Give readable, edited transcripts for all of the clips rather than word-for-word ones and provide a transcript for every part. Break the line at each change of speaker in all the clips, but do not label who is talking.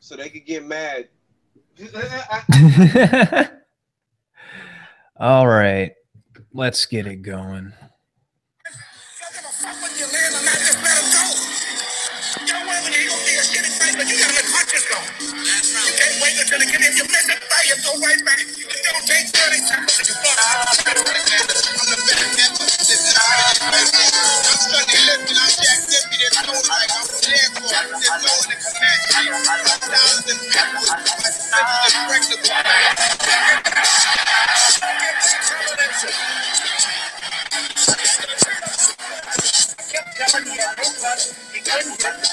so they could get mad.
All right, let's get it going.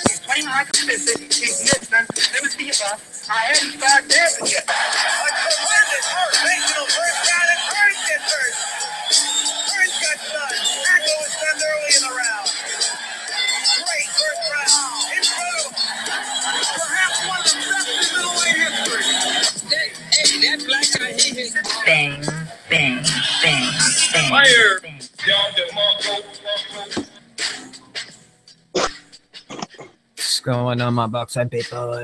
He's playing like a physic. He's missing. Let me see your buff. I hadn't started dancing yet. First down and Burns gets hurt. Burns got stunned. Echo was stunned early in the round. Great first round. Incredible. Perhaps one of the best in middleweight history. Hey, that black guy, he hit. Bang, bang, bang, bang. Fire.
What's going on, my Boxside people?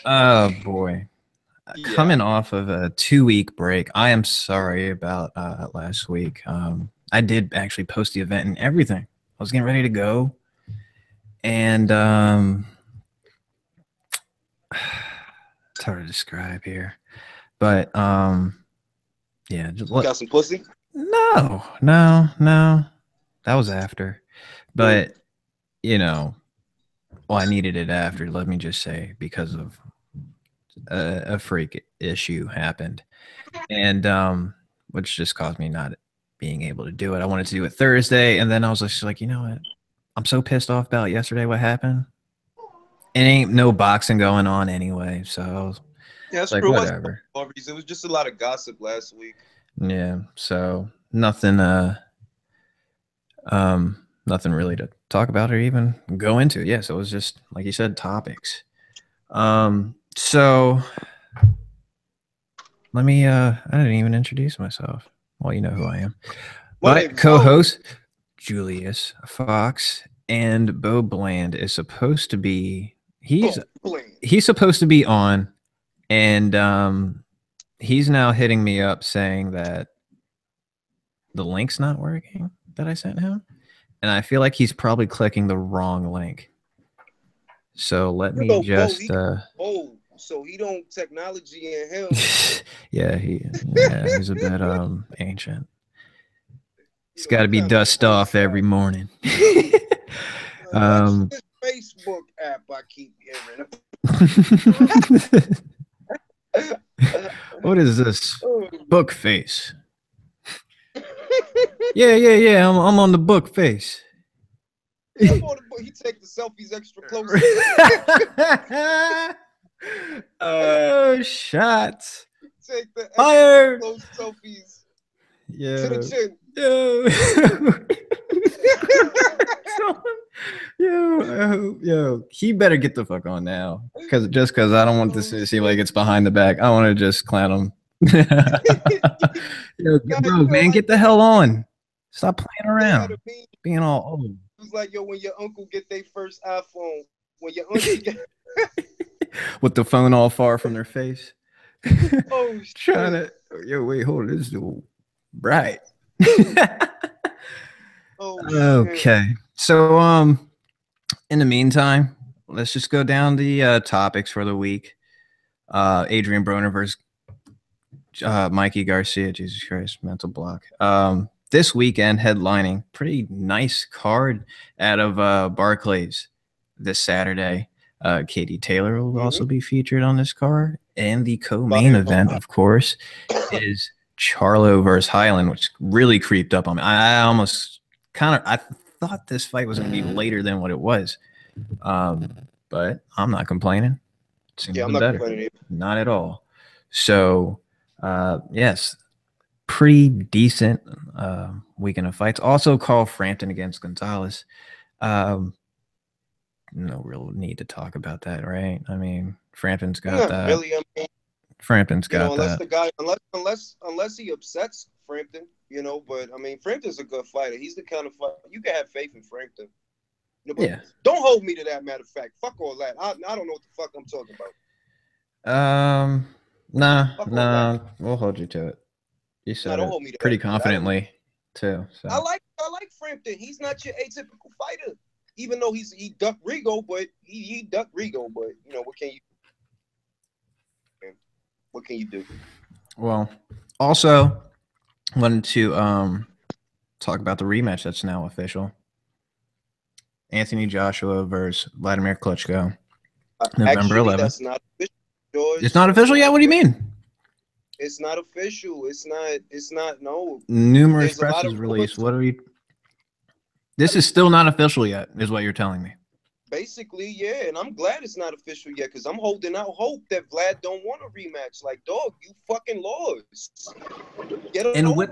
Oh boy. Yeah. Coming off of a 2-week break. I am sorry about last week. I did actually post the event and everything. I was getting ready to go. And it's hard to describe here. But yeah, just
got some pussy?
No. That was after. But you know, well, I needed it after, let me just say, because of a freak issue happened, and which just caused me not being able to do it. I wanted to do it Thursday, and then I was just like, you know what? I'm so pissed off about yesterday. What happened? It ain't no boxing going on anyway, so I was like, whatever.
It was just a lot of gossip last week.
Yeah, so nothing. Nothing really to talk about or even go into. Yeah, so it was just, like you said, topics. So let me I didn't even introduce myself. Well, you know who I am. My co-host Julius Fox and Bo Bland is supposed to be he's supposed to be on, and he's now hitting me up saying that the link's not working that I sent him. And I feel like he's probably clicking the wrong link. So let me just.
So he don't technology in him.
Yeah, he's a bit ancient. He's got to be dust off every morning.
This Facebook app I keep hearing.
What is this? Book face. Yeah. I'm on the book face.
He take the selfies extra close.
Oh, shots.
Take the
fire
close selfies.
Yeah.
To the chin.
Yo, he better get the fuck on now, because I don't want this to seem like it's behind the back. I want to just clown him. Yo, bro, man, get the hell on. Stop playing around. Being all old.
It was like, yo, when your uncle get their first iPhone, when your uncle get
with the phone all far from their face.
Oh,
trying to, yo, wait, hold it. This dude bright. Okay. So in the meantime, let's just go down the topics for the week. Adrian Broner versus Mikey Garcia. Jesus Christ, mental block. This weekend headlining, pretty nice card out of Barclays this Saturday. Katie Taylor will also be featured on this card. And the co-main event, of course, is Charlo versus Heiland, which really creeped up on me. I almost I thought this fight was going to be later than what it was. But I'm not complaining.
I'm not complaining.
Not at all. So, yes, pretty decent weekend of fights. Also, Carl Frampton against Gonzalez. No real need to talk about that, right? I mean, Frampton's got that.
Really, I mean,
Frampton's got
unless
that.
The guy, unless he upsets Frampton, but I mean, Frampton's a good fighter. He's the kind of fighter you can have faith in Frampton. You know, but
Yeah.
don't hold me to that. Matter of fact, fuck all that. I don't know what the fuck I'm talking about.
Nah, we'll hold you to it. You said
don't
it
hold me to
pretty
that.
confidently too. So
I like Frampton. He's not your atypical fighter, even though he ducked Rigo, but he ducked Rigo. But you know what can you do?
Well, also wanted to talk about the rematch that's now official. Anthony Joshua versus Vladimir Klitschko. November 11th.
That's not official, George.
It's not official yet? What do you mean?
It's not official. It's not. No.
Numerous presses released. What are you? This is still not official yet, is what you're telling me.
Basically, yeah, and I'm glad it's not official yet because I'm holding out hope that Vlad don't want a rematch. Like, dog, you fucking lost.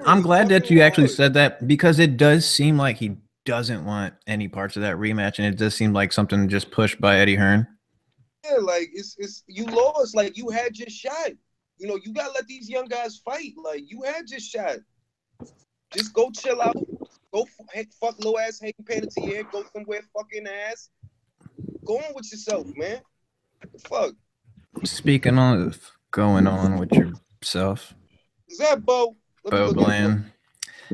I'm glad that you actually said that because it does seem like he doesn't want any parts of that rematch, and it does seem like something just pushed by Eddie Hearn.
Yeah, like it's you lost. Like you had your shot. You know, you gotta let these young guys fight. Like you had your shot. Just go chill out. Go fuck low ass Hayden Panettiere. Go somewhere fucking ass. Go on with yourself, man. What the fuck?
Speaking of going on with yourself,
is that Bo?
Bo Bland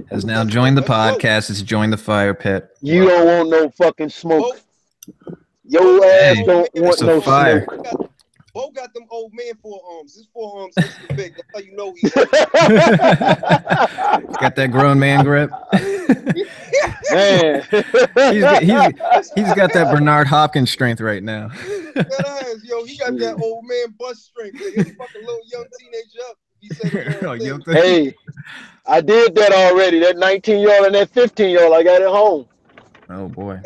has now joined the podcast. Has joined the fire pit.
You don't want no fucking smoke. Your ass don't want no
fire.
Smoke.
Bo got them old man forearms. His forearms extra big. That's how you know he's
got that grown man grip.
Man,
he's got that Bernard Hopkins strength right now.
Yo, he got that old man bust strength. He'll fuck a little young teenager up. He said,
hey, I did that already. That 19-year-old and that 15-year-old, I got it home.
Oh boy!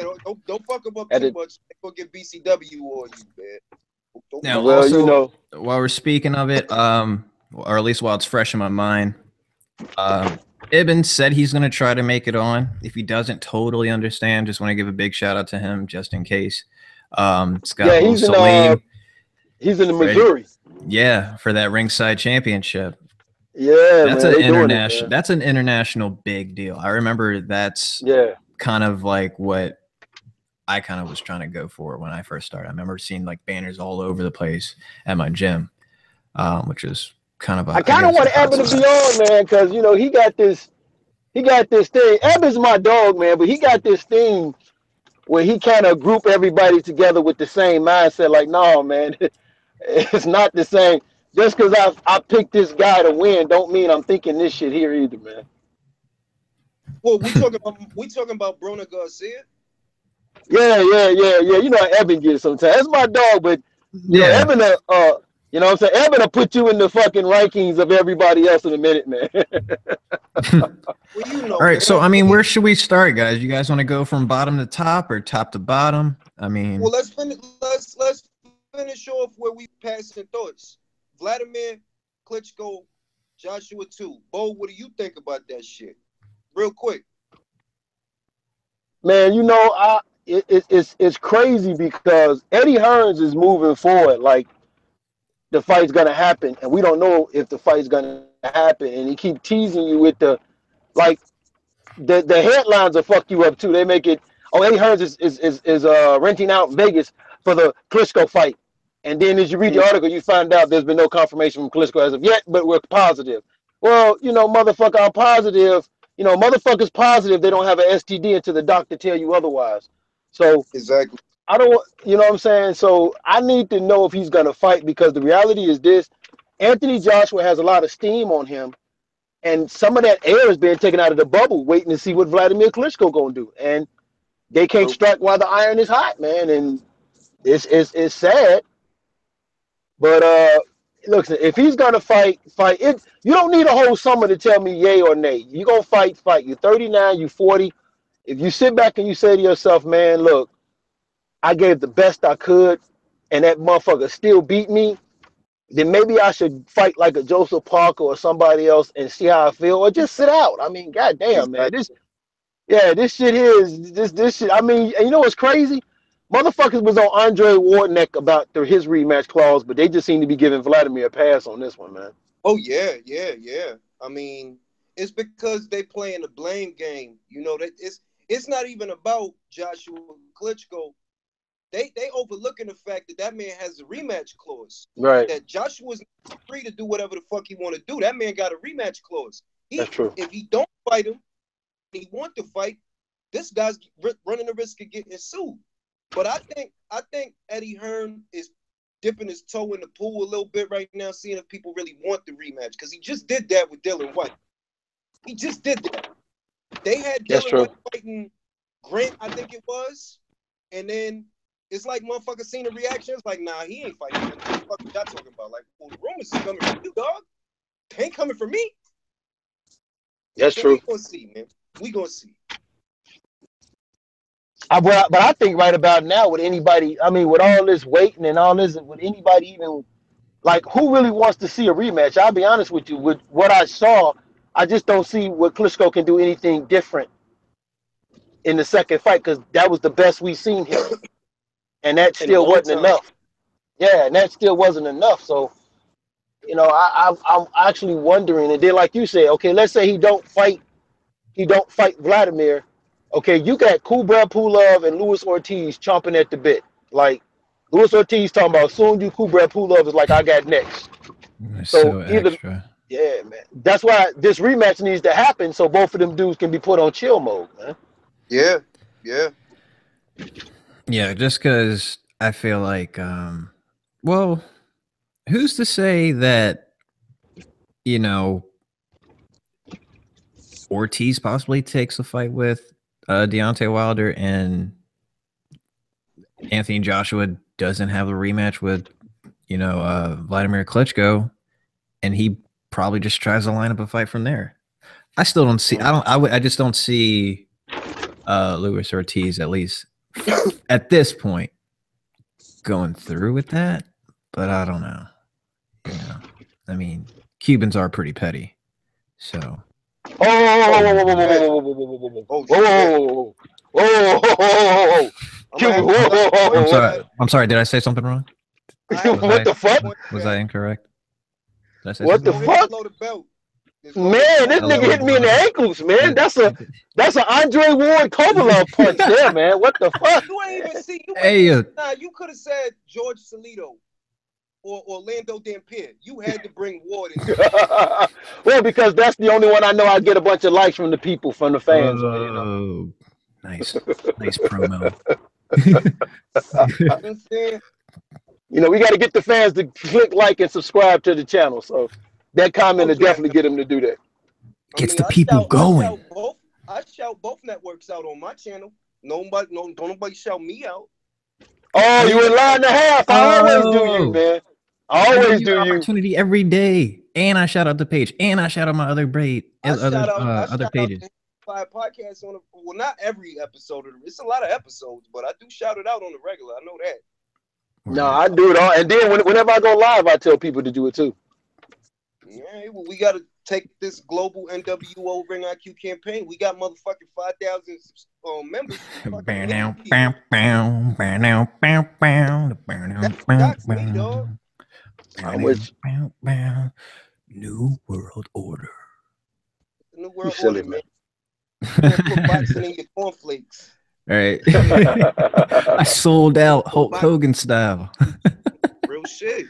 Don't fuck him up too much. Go get BCW or you, man.
Now, well, also, you know, while we're speaking of it, or at least while it's fresh in my mind, Ibn said he's going to try to make it on. If he doesn't totally understand, just want to give a big shout out to him just in case. Scott
he's in the Missouri.
Yeah, for that ringside championship.
Yeah,
that's an international. That's an international big deal. I remember that's kind of like what I kind of was trying to go for when I first started. I remember seeing like banners all over the place at my gym, which is kind of.
I kind of want Eben to be on, man, because you know he got this thing. Eben's my dog, man, but he got this thing where he kind of group everybody together with the same mindset. Like, no, man, it's not the same. Just because I picked this guy to win, don't mean I'm thinking this shit here either, man.
Well, we talking about Broner Garcia.
Yeah. You know how Eben gets sometimes. That's my dog, but you know, Eben, you know what I'm saying? Eben will put you in the fucking rankings of everybody else in a minute, man.
Well, you know,
all right, so I mean, where should we start, guys? You guys want to go from bottom to top or top to bottom? I mean,
well, let's finish off where we passing thoughts. Vladimir Klitschko, Joshua 2. Bo, what do you think about that shit? Real quick.
Man, you know, it's crazy because Eddie Hearns is moving forward like the fight's gonna happen, and we don't know if the fight's gonna happen, and he keep teasing you with the headlines will fuck you up too. They make it, oh, Eddie Hearns is renting out Vegas for the Klitschko fight. And then as you read the article, you find out there's been no confirmation from Klitschko as of yet, but we're positive. Well, you know, motherfucker, I'm positive. You know, motherfuckers positive they don't have an STD until the doctor tell you otherwise. So
exactly.
I don't want, you know what I'm saying? So I need to know if he's going to fight because the reality is this. Anthony Joshua has a lot of steam on him. And some of that air is being taken out of the bubble, waiting to see what Vladimir Klitschko going to do. And they can't strike while the iron is hot, man. And it's sad. But look, if he's gonna fight it. You don't need a whole summer to tell me yay or nay. You gonna fight. You're 39, you're 40. If you sit back and you say to yourself, man, look, I gave the best I could, and that motherfucker still beat me, then maybe I should fight like a Joseph Parker or somebody else and see how I feel, or just sit out. I mean, goddamn, man, this shit here is this shit. I mean, and you know what's crazy? Motherfuckers was on Andre Ward's neck about his rematch clause, but they just seem to be giving Vladimir a pass on this one, man.
Oh, yeah. I mean, it's because they playing the blame game. You know, that it's not even about Joshua Klitschko. They overlooking the fact that that man has a rematch clause.
Right.
That Joshua's free to do whatever the fuck he want to do. That man got a rematch clause.
That's true.
If he don't fight him, he want to fight, this guy's running the risk of getting sued. But I think Eddie Hearn is dipping his toe in the pool a little bit right now, seeing if people really want the rematch. Because he just did that with Dylan White. He just did that. They had Dylan White fighting Grant, I think it was. And then it's like motherfuckers seen the reactions. Like, nah, he ain't fighting. What the fuck y'all talking about? Like, well, the rumors is coming from you, dog. They ain't coming from me.
That's
so
true.
We gonna see, man. We gonna see.
But I think right about now, with anybody, I mean, with all this waiting and all this, would anybody even, like, who really wants to see a rematch? I'll be honest with you. With what I saw, I just don't see what Klitschko can do anything different in the second fight, because that was the best we seen him. And that still wasn't enough. Yeah, and that still wasn't enough. So, you know, I'm actually wondering. And then, like you said, okay, let's say he don't fight Vladimir. Okay, you got Kubrat Pulev and Luis Ortiz chomping at the bit. Like, Luis Ortiz talking about soon you Kubrat Pulev is like, I got next.
So extra.
Yeah, man. That's why this rematch needs to happen so both of them dudes can be put on chill mode, man.
Yeah.
Yeah, just because I feel like, well, who's to say that, you know, Ortiz possibly takes a fight with Deontay Wilder and Anthony Joshua doesn't have a rematch with, you know, Vladimir Klitschko, and he probably just tries to line up a fight from there. I still don't see. I just don't see Luis Ortiz, at least at this point, going through with that. But I don't know. You know, I mean, Cubans are pretty petty, so. I'm sorry. Did I say something wrong?
What the fuck?
Was I incorrect? Did I say
what the fuck? Man, this nigga hit me in the ankles, man. That's an Andre Ward Kovalev punch there, man. What the fuck?
You ain't even see. You could have said George Salito or Orlando Dampier. You had to bring Ward in.
Well, because that's the only one I know I get a bunch of likes from the people, from the fans.
Oh, you know. Nice promo.
You know, we got to get the fans to click like and subscribe to the channel. So that comment will definitely get them to do that.
Gets the people going.
I shout both networks out on my channel. Don't nobody shout me out.
Oh, you in line and a half. I always do you, man. I always do you.
Opportunity every day. And I shout out the page. And I shout out my other other pages.
Podcasts on well, not every episode. It's a lot of episodes, but I do shout it out on the regular. I know that.
No, I do it all. And then whenever I go live, I tell people to do it too.
Yeah, well, we got to take this global NWO Ring IQ campaign. We got motherfucking 5,000 members. That's me, dog.
New World Order.
New World Order, man. Put boxing in your cornflakes.
All right. I sold out Hulk Hogan style.
Real shit.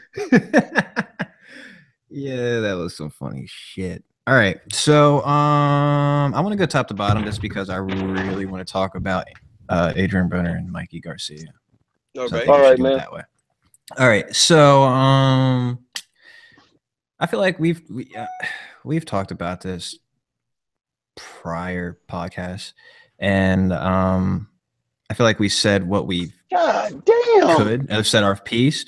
Yeah, that was some funny shit. All right. So I want to go top to bottom just because I really want to talk about Adrian Broner and Mikey Garcia.
All
right, man.
That way. All right. So I feel like we've talked about this prior podcasts, and I feel like we said what we could have said our piece.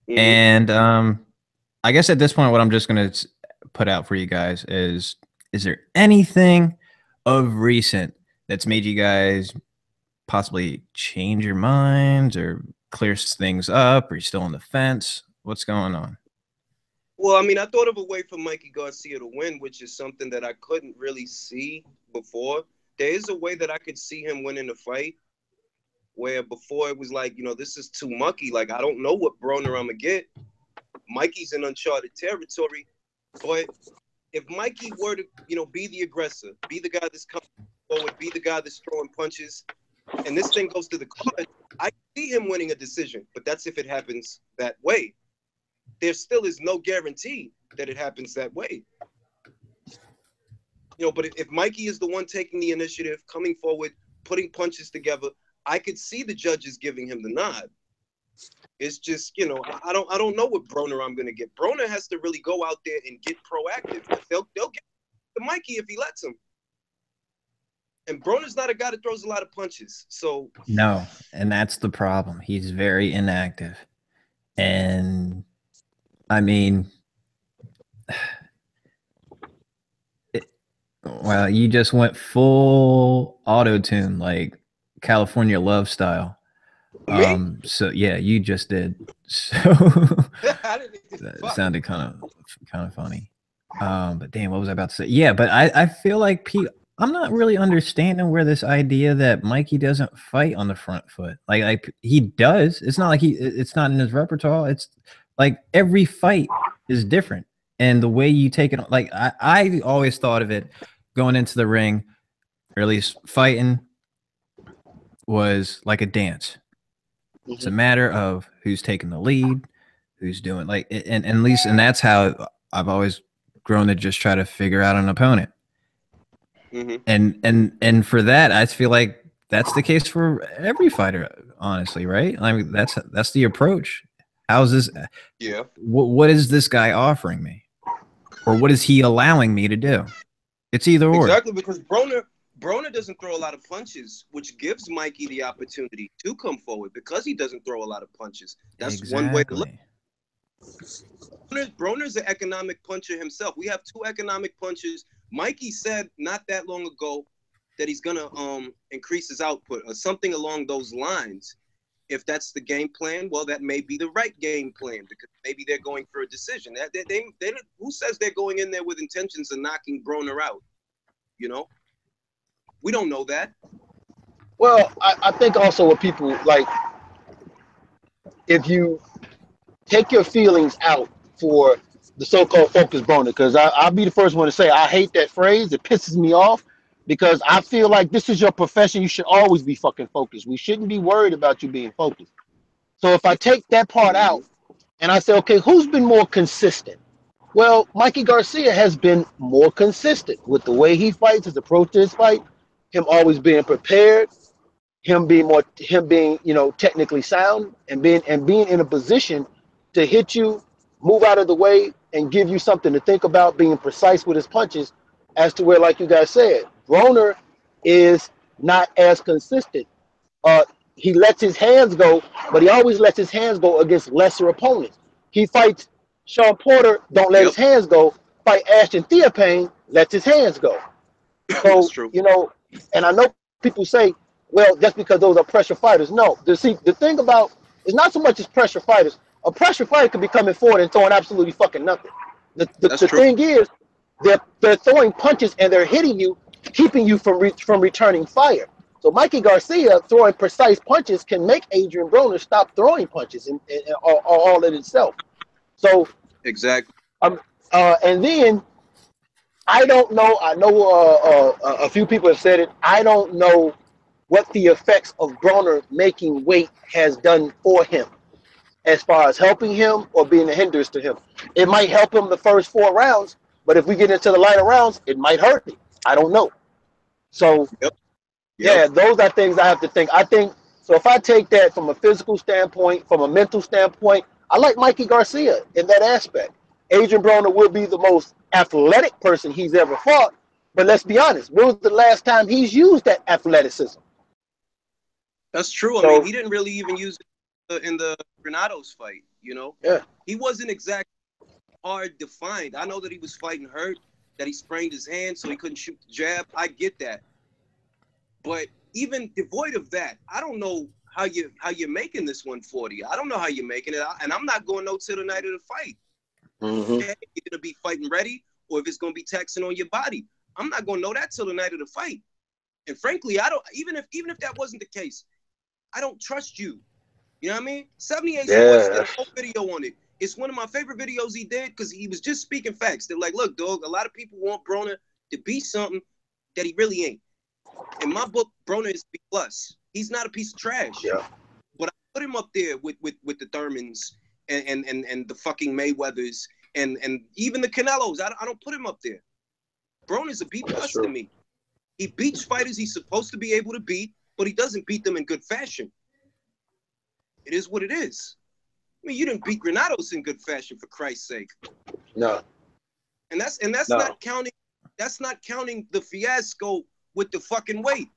Yeah.
And I guess at this point, what I'm just going to put out for you guys is there anything of recent that's made you guys possibly change your minds or clear things up? Or you're still on the fence? What's going on?
Well, I mean, I thought of a way for Mikey Garcia to win, which is something that I couldn't really see before. There is a way that I could see him winning the fight, where before it was like, you know, this is too mucky. Like, I don't know what Broner I'm going to get. Mikey's in uncharted territory. But if Mikey were to, you know, be the aggressor, be the guy that's coming, forward, be the guy that's throwing punches, and this thing goes to the court, I see him winning a decision, but that's if it happens that way. There still is no guarantee that it happens that way. You know, but if Mikey is the one taking the initiative, coming forward, putting punches together, I could see the judges giving him the nod. It's just, you know, I don't know what Broner I'm gonna get. Broner has to really go out there and get proactive. They'll get the Mikey if he lets him. And Broner's not a guy that throws a lot of punches. So
no, and that's the problem. He's very inactive. And I mean, well, you just went full auto-tune, like California Love style.
me?
So yeah, you just did. So that sounded kind of funny. But damn, what was I about to say? Yeah, but I feel like I'm not really understanding where this idea that Mikey doesn't fight on the front foot. Like he does. It's not like it's not in his repertoire. It's like every fight is different. And the way you take it, like I always thought of it going into the ring, or at least fighting, was like a dance. It's a matter of who's taking the lead, who's doing like, and at least, and that's how I've always grown to just try to figure out an opponent. And for that, I feel like that's the case for every fighter, honestly, right? I mean, that's the approach. How's this?
Yeah.
What is this guy offering me, or what is he allowing me to do? It's either or.
Exactly, because Broner doesn't throw a lot of punches, which gives Mikey the opportunity to come forward because he doesn't throw a lot of punches. That's one way to look. Broner's an economic puncher himself. We have two economic punches. Mikey said not that long ago that he's gonna increase his output or something along those lines. If that's the game plan, well, that may be the right game plan because maybe they're going for a decision. Who says they're going in there with intentions of knocking Broner out? You know, we don't know that.
Well, I think also what people like, if you take your feelings out for the so-called focus Broner, because I'll be the first one to say I hate that phrase. It pisses me off because I feel like this is your profession. You should always be fucking focused. We shouldn't be worried about you being focused. So if I take that part out and I say, okay, who's been more consistent? Well, Mikey Garcia has been more consistent with the way he fights, his approach to his fight, him always being prepared, him being technically sound and being in a position to hit you, move out of the way, and give you something to think about, being precise with his punches, as to where, like you guys said, Broner is not as consistent. He lets his hands go, but he always lets his hands go against lesser opponents. He fights Sean Porter, don't let his hands go. Fight Ashton Theophane, lets his hands go. So, you know, and I know people say, well, just because those are pressure fighters. No, the thing about it's not so much as pressure fighters. A pressure fighter could be coming forward and throwing absolutely fucking nothing. The thing is, they're throwing punches and they're hitting you, keeping you from returning fire. So Mikey Garcia throwing precise punches can make Adrian Broner stop throwing punches and all in itself. So
exactly.
And then I don't know. I know a few people have said it. I don't know what the effects of Broner making weight has done for him, as far as helping him or being a hindrance to him. It might help him the first 4 rounds, but if we get into the lighter rounds, it might hurt him. I don't know. So, yeah, those are things I have to think. I think, so if I take that from a physical standpoint, from a mental standpoint, I like Mikey Garcia in that aspect. Adrian Broner will be the most athletic person he's ever fought, but let's be honest, when was the last time he's used that athleticism?
That's true. I mean, he didn't really even use it in the Granados fight, you know?
Yeah.
He wasn't exactly hard defined. I know that he was fighting hurt, that he sprained his hand so he couldn't shoot the jab. I get that. But even devoid of that, I don't know how you're making this 140. I don't know how you're making it. And I'm not going no till the night of the fight. You're going to be fighting ready, or if it's going to be taxing on your body. I'm not going to know that till the night of the fight. And frankly, I don't, even if that wasn't the case, I don't trust you. You know what I mean? 78 did a whole video on it. It's one of my favorite videos he did because he was just speaking facts. They're like, look, dog, a lot of people want Broner to be something that he really ain't. In my book, Broner is B+. He's not a piece of trash.
Yeah.
But I put him up there with the Thurmans and the fucking Mayweathers and even the Canelos. I don't put him up there. Broner's a B+ to me. He beats fighters he's supposed to be able to beat, but he doesn't beat them in good fashion. It is what it is. I mean, you didn't beat Granados in good fashion, for Christ's sake.
No.
And that's not counting. That's not counting the fiasco with the fucking weight.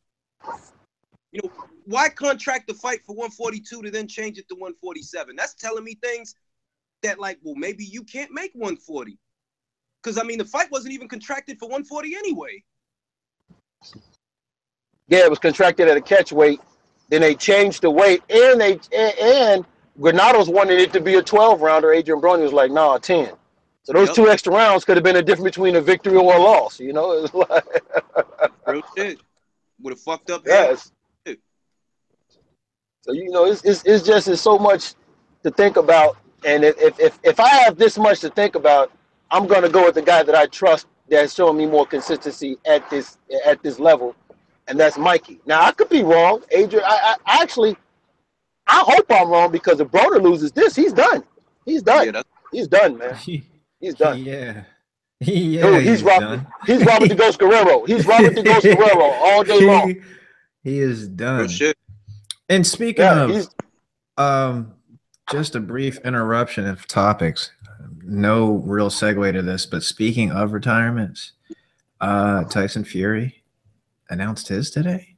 You know, why contract the fight for 142 to then change it to 147? That's telling me things that, like, well, maybe you can't make 140. Because, I mean, the fight wasn't even contracted for 140 anyway.
Yeah, it was contracted at a catch weight. Then they changed the weight, and Granados wanted it to be a 12-rounder. Adrian Broner was like, nah, 10. So those 2 extra rounds could have been a difference between a victory or a loss. You know, it's like
real shit. Would have fucked up.
Yes. So you know, it's just so much to think about, and if I have this much to think about, I'm gonna go with the guy that I trust that's showing me more consistency at this level, and that's Mikey. Now I could be wrong, Adrian. I actually hope I'm wrong, because if Broner loses this, he's done. He's done. Yeah, he's done, man. He's done.
Yeah.
Dude, he's Robert the Ghost Guerrero. He's Robert the Ghost Guerrero all day long.
He is done.
Oh, shit.
And speaking of, just a brief interruption of topics. No real segue to this, but speaking of retirements, Tyson Fury announced his today.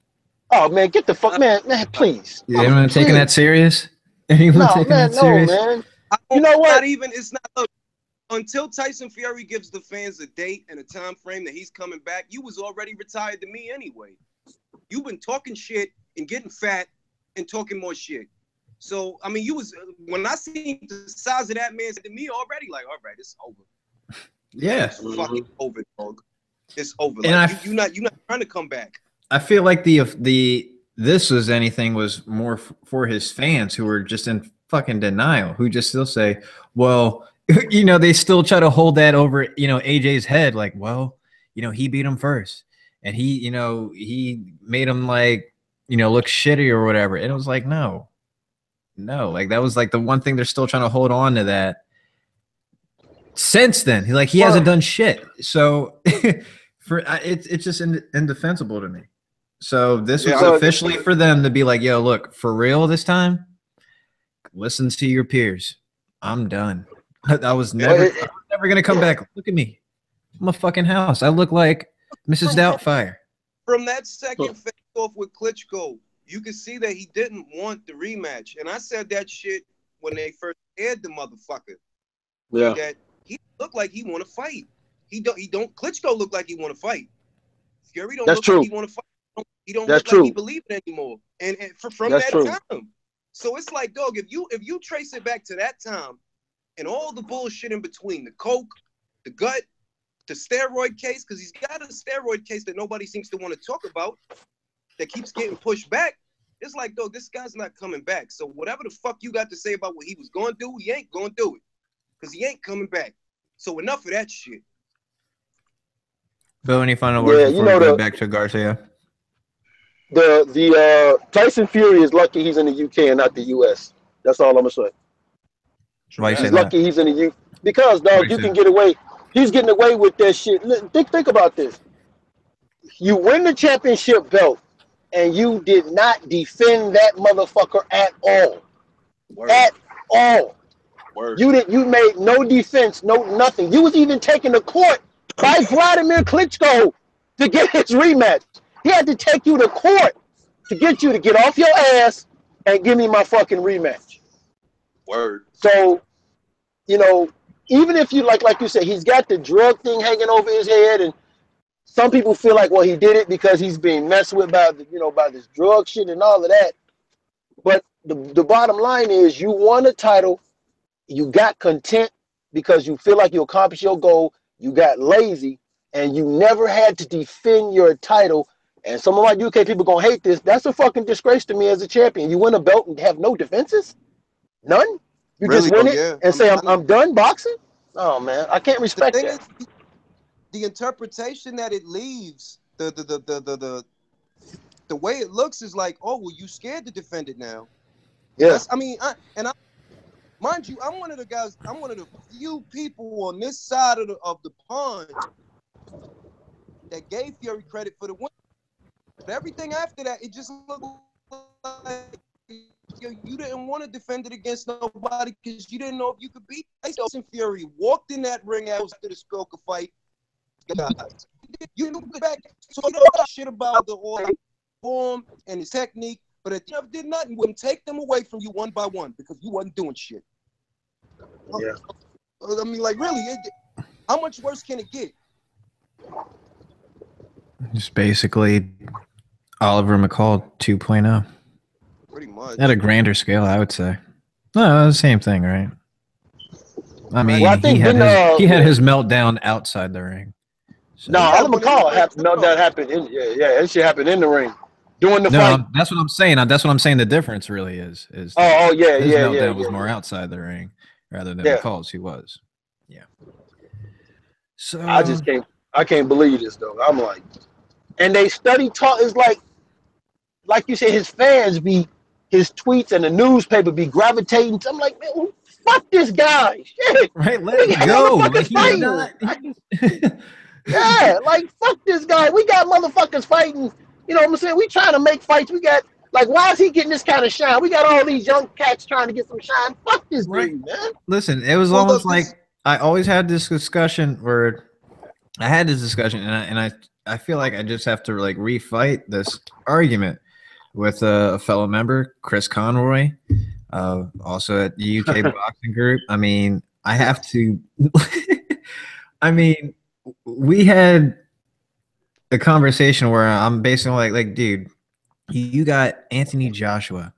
Oh man, get the fuck, man, please.
Anyone taking that serious? Anyone taking that serious?
Man. You know what?
It's not. Look, until Tyson Fury gives the fans a date and a time frame that he's coming back, you was already retired to me anyway. You've been talking shit and getting fat and talking more shit. So I mean, you was, when I seen the size of that man to me already, like, all right, it's over.
Yeah,
it's fucking over, dog. It's over.
And
like, you're not trying to come back.
I feel like this was anything was more for his fans who were just in fucking denial, who just still say, well, you know, they still try to hold that over, you know, AJ's head, like, well, you know, he beat him first, and he, you know, he made him, like, you know, look shitty or whatever. And it was like, no, like, that was like the one thing they're still trying to hold on to that. Since then, he hasn't done shit. So it's just indefensible to me. So this was officially for them to be like, yo, look, for real this time, listen to your peers. I'm done. I was never going to come back. Look at me. I'm a fucking house. I look like Mrs. Doubtfire.
From that second face off with Klitschko, you can see that he didn't want the rematch. And I said that shit when they first aired the motherfucker.
Yeah.
That he looked like he want to fight. Klitschko look like he want to fight. Fury don't look like he want to fight. He don't look like he believe it anymore. And from that time. So it's like, dog, if you trace it back to that time and all the bullshit in between, the coke, the gut, the steroid case, because he's got a steroid case that nobody seems to want to talk about, that keeps getting pushed back. It's like, dog, this guy's not coming back. So whatever the fuck you got to say about what he was going to do, he ain't going to do it. Because he ain't coming back. So enough of that shit.
Bill, any final words before we go back to Garcia?
The Tyson Fury is lucky he's in the UK and not the US. That's all I'm gonna say. He's lucky he's in the UK because, dog, you can get away. He's getting away with that shit. Think about this. You win the championship belt and you did not defend that motherfucker at all. Word. At all. Word. You made no defense, no nothing. You was even taken to court by Vladimir Klitschko to get his rematch. He had to take you to court to get you to get off your ass and give me my fucking rematch.
Word.
So, you know, even if you like you said, he's got the drug thing hanging over his head, and some people feel like, well, he did it because he's being messed with by this drug shit and all of that. But the bottom line is, you won a title, you got content because you feel like you accomplished your goal, you got lazy, and you never had to defend your title. And some of my UK people gonna hate this. That's a fucking disgrace to me as a champion. You win a belt and have no defenses? None? You really, just win it and say, I'm done boxing? Oh, man, I can't respect that.
The interpretation that it leaves, the the way it looks is like, oh, well, you scared to defend it now.
Yeah.
Mind you, I'm one of the few people on this side of the pond that gave Fury credit for the win. But everything after that, it just looked like you didn't want to defend it against nobody because you didn't know if you could beat Tyson Fury. Walked in that ring after the Stroker fight. You knew back, so you know shit about the form and his technique, but at the end did nothing. Wouldn't take them away from you one by one because you wasn't doing shit.
Yeah.
I mean, like, really, how much worse can it get?
Just basically Oliver McCall 2.0.
Pretty much.
At a grander scale, I would say. No, the same thing, right? I mean,
Well, I think
he had his meltdown outside the ring. So.
No, Oliver McCall that happened. That shit happened in the ring. During the fight.
That's what I'm saying. That's what I'm saying. The difference really is his meltdown was more outside the ring rather than McCall's. He was, So
I can't believe this though. I'm like, and they talk is like you said, his fans his tweets and the newspaper be gravitating. I'm like, man, fuck this guy. Shit.
Right, let it go.
Yeah, like fuck this guy. We got motherfuckers fighting. You know what I'm saying? We trying to make fights. We got why is he getting this kind of shine? We got all these young cats trying to get some shine. Fuck this dude, man.
Listen, it was almost like I always had this discussion where I had this discussion, and I feel like I just have to like refight this argument with a fellow member, Chris Conroy, also at the UK Boxing Group. I mean, I have to. I mean, we had a conversation where I'm basically like, dude, you got Anthony Joshua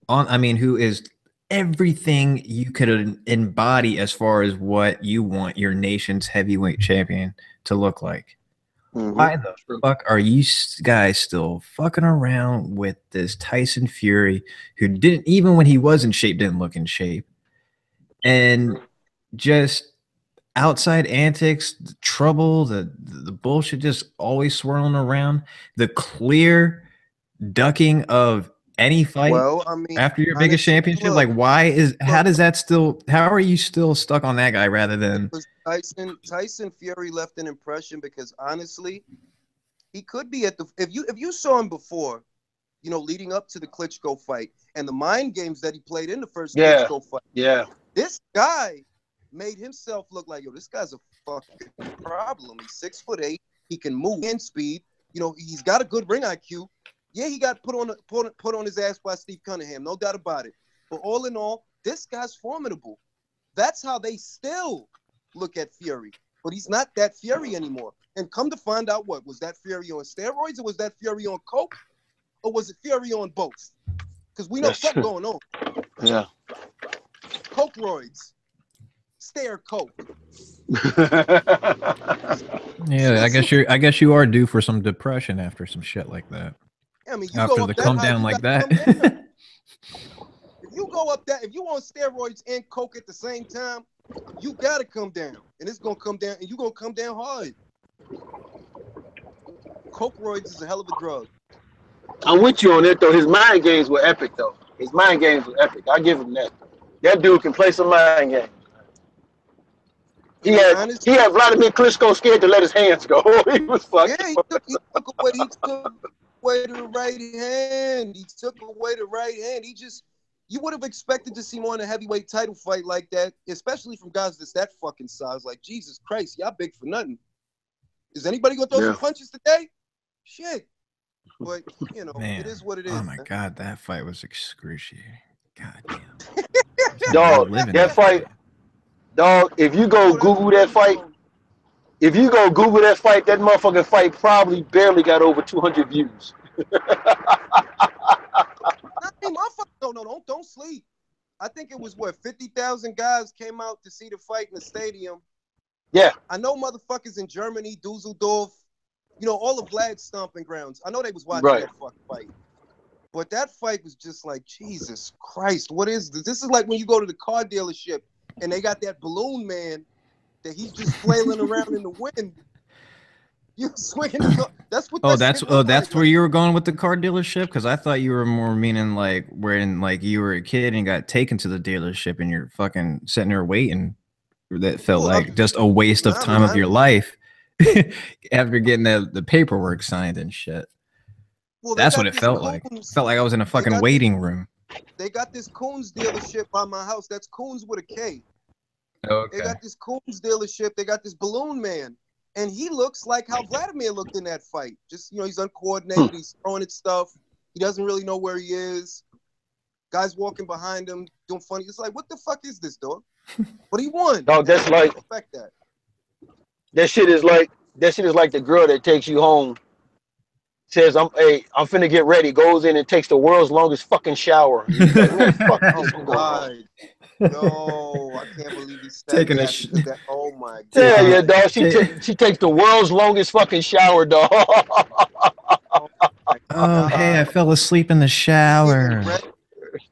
who is everything you could embody as far as what you want your nation's heavyweight champion to look like. Mm-hmm. Why the fuck are you guys still fucking around with this Tyson Fury who didn't, even when he was in shape, didn't look in shape? And just outside antics, the trouble, the bullshit just always swirling around, the clear ducking of any fight after your biggest championship. Like, how are you still stuck on that guy rather than
Tyson Fury left an impression because honestly, he could be at the if you saw him before, leading up to the Klitschko fight and the mind games that he played in the first Klitschko fight.
Yeah.
This guy made himself look like, this guy's a fucking problem. He's 6'8". He can move in speed. He's got a good ring IQ. Yeah, he got put on his ass by Steve Cunningham, no doubt about it. But all in all, this guy's formidable. That's how they still look at Fury. But he's not that Fury anymore. And come to find out, what was that Fury on steroids, or was that Fury on coke, or was it Fury on both? Because we know something going on.
Yeah.
Coke roids. Stare coke.
Yeah, I guess you are due for some depression after some shit like that.
I mean,
after the come down like that.
If you go up that, if you on steroids and coke at the same time, you gotta come down, and it's gonna come down, and you gonna come down hard. Coke roids is a hell of a drug.
I'm with you on it though. His mind games were epic though. His mind games were epic. I give him that. That dude can play some mind games. He had Vladimir Klitschko scared to let his hands go. He was fucking.
Yeah, he took away the right hand. He took away the right hand. You would have expected to see more in a heavyweight title fight like that, especially from guys that's that fucking size. Like, Jesus Christ, y'all big for nothing. Is anybody gonna throw some punches today? Shit. But
Man,
it is what it is.
Oh my God, that fight was excruciating. God damn.
Dog, that fight. Dog, if you go Google that fight, that motherfucking fight probably barely got over 200 views.
No, don't sleep. I think it was 50,000 guys came out to see the fight in the stadium.
Yeah.
I know motherfuckers in Germany, Dusseldorf, all of Wlad's stomping grounds. I know they was watching that fucking fight. But that fight was just like, Jesus Christ, what is this? This is like when you go to the car dealership and they got that balloon man that he's just flailing around in the wind. You swinging. That's what.
Oh,
that
that's
shit look
that's
like.
where you were going with the car dealership? Because I thought you were more meaning like when like you were a kid and got taken to the dealership and you're fucking sitting there waiting. That felt
Well,
like just a waste of time of your life after getting the paperwork signed and shit.
Well,
That's what it felt like. It felt like I was in a fucking waiting room.
They got this Coons dealership by my house. That's Coons with a K.
Okay.
They got this Coons dealership. They got this balloon man. And he looks like how Vladimir looked in that fight. Just, he's uncoordinated. He's throwing at stuff. He doesn't really know where he is. Guys walking behind him, doing funny. It's like, what the fuck is this, dog? But he won.
Dog, that's like that shit is like the girl that takes you home, says, I'm finna get ready, goes in and takes the world's longest fucking shower. Like, man, fuck this
God. No, I can't believe he said
taking
that. Oh my God.
Yeah, dog. She takes the world's longest fucking shower, dog.
Oh, hey, I fell asleep in the shower.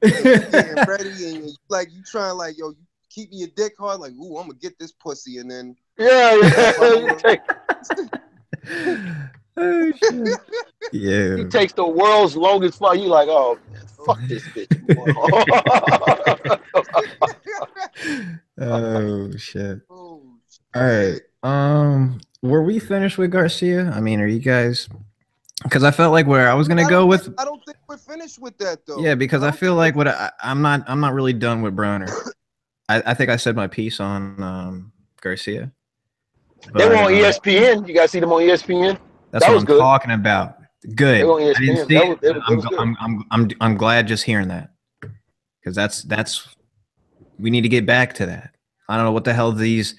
Getting ready and like you trying like, yo, you keeping your dick hard, like, ooh, I'm gonna get this pussy, and then
yeah.
Oh, shit. Yeah.
He takes the world's longest fuck. You like, oh man, fuck this bitch.
Oh shit.
oh,
All right. Were we finished with Garcia? I mean, are you guys? Because I felt like where I was gonna go with.
I don't think we're finished with that though.
Yeah, because I feel like I'm not really done with Broner. I think I said my piece on Garcia.
They were on ESPN. You guys see them on ESPN?
That's what I'm talking about. Good.
I didn't see
it. I'm glad just hearing that, because that's we need to get back to that. I don't know what the hell these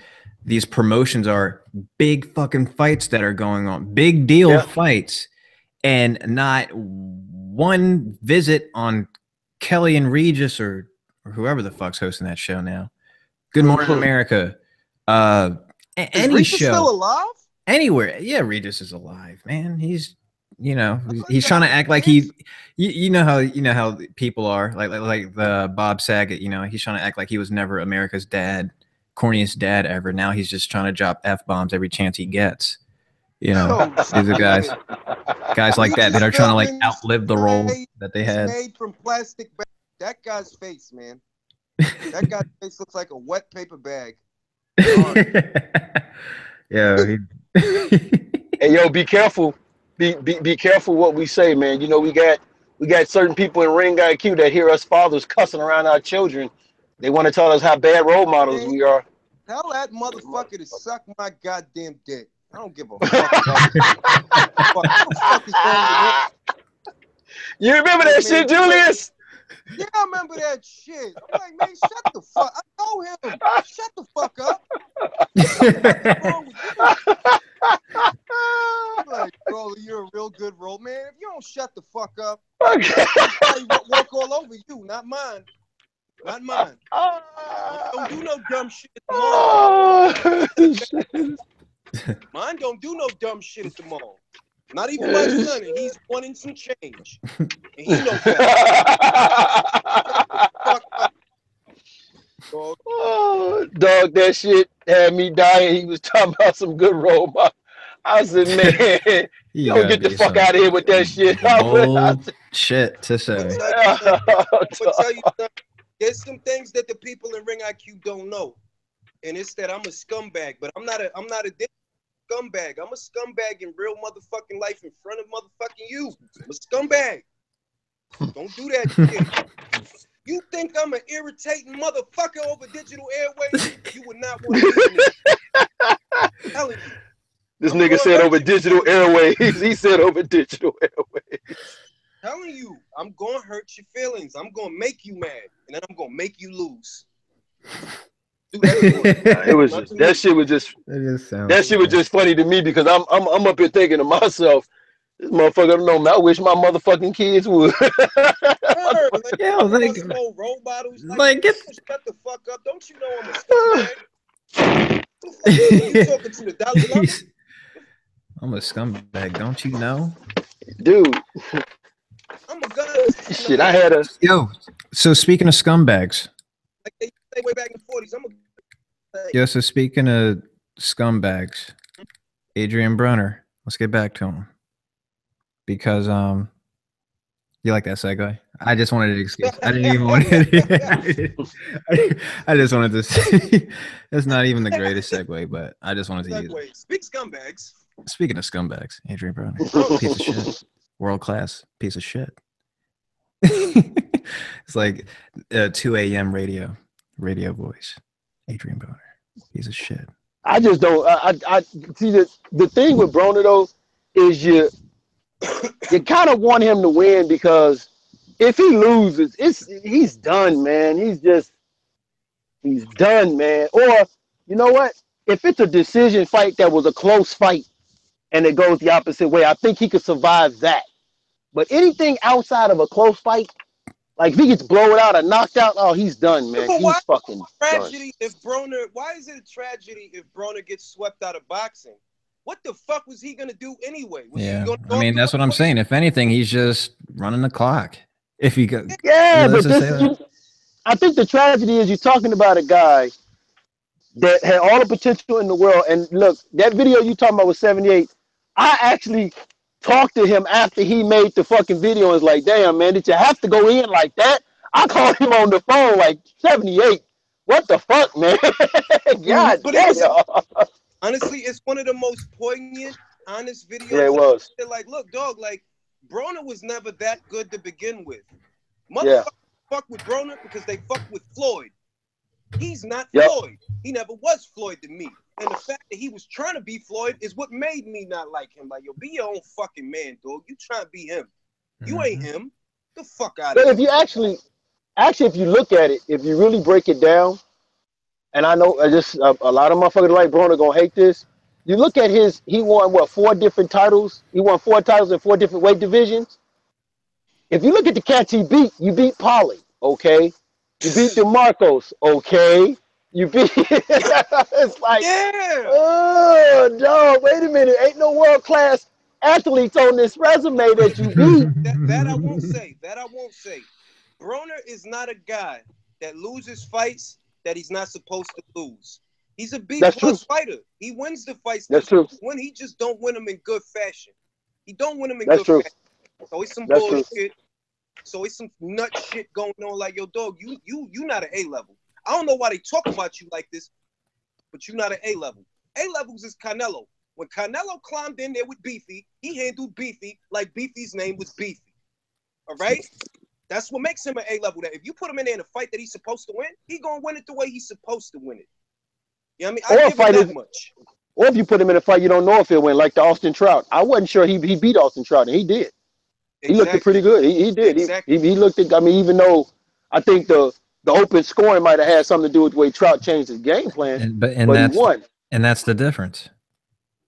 promotions are. Big fucking fights that are going on. Big deal fights, and not one visit on Kelly and Regis or whoever the fuck's hosting that show now. Good Morning America. Any
Regis
show
still alive?
Anywhere. Yeah, Regis is alive, man. He's he's trying to act like he you know how people are like the Bob Saget, he's trying to act like he was never America's dad, corniest dad ever. Now he's just trying to drop F-bombs every chance he gets. These are guys like that are trying to like outlive the role that they had.
Made from plastic bag. That guy's face, man. That guy's face looks like a wet paper bag.
Yeah.
Hey, yo, be careful. Be careful what we say, man. We got certain people in Ring IQ that hear us fathers cussing around our children. They want to tell us how bad role models we are.
Tell that motherfucker to suck my goddamn dick. I don't give a fuck about what the fuck is wrong with him?
You remember that shit, Julius?
Yeah, I remember that shit. I'm like, man, shut the fuck. I know him. Shut the fuck up. What's wrong with you? I'm like, bro, you're a real good role man. If you don't shut the fuck up, I walk all over you, not mine. Not mine. Don't do no dumb shit at the mall. Mine don't do no dumb shit at the mall. Not even my son, and he's wanting some change. And he knows that.
Dog, that shit had me dying. He was talking about some good role model. I said, man, you don't get the fuck out of here with that shit.
Shit to say.
I'm gonna tell you something. There's some things that the people in Ring IQ don't know. And it's that I'm a scumbag, but I'm not a scumbag. I'm a scumbag in real motherfucking life in front of motherfucking you. I'm a scumbag. Don't do that shit. You think I'm an irritating motherfucker over digital airways? You would not want to be in this. I'm telling you.
This nigga said over digital airways. He said over digital airways.
Telling you, I'm gonna hurt your feelings. I'm gonna make you mad, and then I'm gonna make you lose.
It was just that shit was just funny to me because I'm up here thinking to myself, this motherfucker don't know. I wish my motherfucking kids would.
Role models. Shut the fuck up. Don't you know I'm a scumbag? You talking to the Dalai Lama?
I'm a scumbag. Don't you know,
dude?
I'm a gun.
Shit, I had a
So speaking of scumbags.
Like they say way back in the 40s,
so speaking of scumbags, Adrian Broner, let's get back to him because you like that segue? I just wanted an excuse. I didn't even want it. I just wanted to say it's not even the greatest segue, but I just wanted to use it.
Speak scumbags.
Speaking of scumbags, Adrian Broner, piece of shit, world class piece of shit. It's like 2 a.m. radio voice. Adrian Broner, piece of shit.
I just don't. I see the thing with Broner though is you kind of want him to win because if he loses, he's done, man. He's done, man. Or you know what? If it's a decision fight that was a close fight and it goes the opposite way, I think he could survive that. But anything outside of a close fight, like if he gets blown out or knocked out, oh, he's done, man.
But
He's fucking
tragedy
done.
if Broner. Why is it a tragedy if Broner gets swept out of boxing? What the fuck was he gonna do anyway?
I mean, that's what I'm saying. If anything, he's just running the clock. If he go,
yeah, but I think the tragedy is you're talking about a guy that had all the potential in the world. And look, that video you talking about was 78. I actually talked to him after he made the fucking video and was like, damn, man, did you have to go in like that? I called him on the phone like 78. What the fuck, man? God damn.
Honestly, it's one of the most poignant, honest videos.
Yeah, it was.
Like, look, dog, like, Broner was never that good to begin with.
Yeah.
Motherfuckers fuck with Broner because they fuck with Floyd. He's not Floyd. He never was Floyd to me. And the fact that he was trying to be Floyd is what made me not like him. Like, yo, be your own fucking man, dog. You trying to be him. You ain't him. The fuck out of here.
But if you actually, if you look at it, if you really break it down, and I know a lot of motherfuckers like Broner gonna hate this. You look at he won what, 4 different titles? He won 4 titles in 4 different weight divisions. If you look at the cats he beat, you beat Polly, okay? You beat DeMarcos, okay? You beat it's like, oh no, wait a minute. Ain't no world class athletes on this resume that you beat.
That I won't say. That I won't say. Broner is not a guy that loses fights that he's not supposed to lose. He's a B+ fighter. He wins the fights.
That's true.
When he just don't win them in good fashion. He don't win them in
good fashion.
So it's some bullshit. So it's some nut shit going on. Like, yo, dog, you not an A level. I don't know why they talk about you like this, but you're not an A level. A levels is Canelo. When Canelo climbed in there with Beefy, he handled Beefy like Beefy's name was Beefy. All right? That's what makes him an A level. That if you put him in there in a fight that he's supposed to win, he gonna win it the way he's supposed to win it. You know what I mean? I give him that much.
Or if you put him in a fight, you don't know if he'll win, like the Austin Trout. I wasn't sure he beat Austin Trout, and he did. He looked pretty good. He did. Exactly. He looked at. I mean, even though I think the open scoring might have had something to do with the way Trout changed his game plan, but he won.
And that's the difference.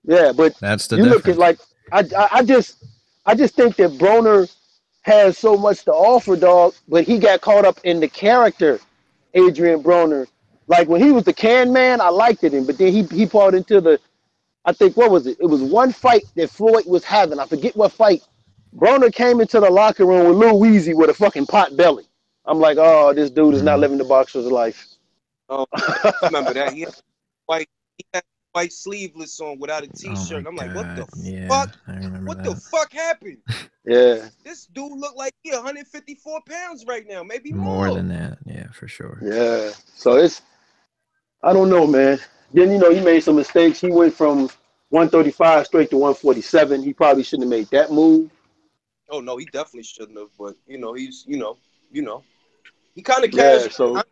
Yeah, but
that's the
difference.
Look at
like I just think that Broner has so much to offer, dog. But he got caught up in the character, Adrian Broner. Like when he was the can man, I liked it, but then he poured into the. I think what was it? It was one fight that Floyd was having. I forget what fight. Broner came into the locker room with Lil Weezy with a fucking pot belly. I'm like, oh, this dude is not living the boxer's life.
Oh, I remember that. He had white sleeveless on without a t-shirt. I'm like, what the fuck?
I remember
what the fuck happened?
Yeah.
This dude looked like he 154 pounds right now, maybe
more than that. Yeah, for sure.
Yeah. So I don't know, man. Then, he made some mistakes. He went from 135 straight to 147. He probably shouldn't have made that move.
Oh no, he definitely shouldn't have. But he's he kind of casual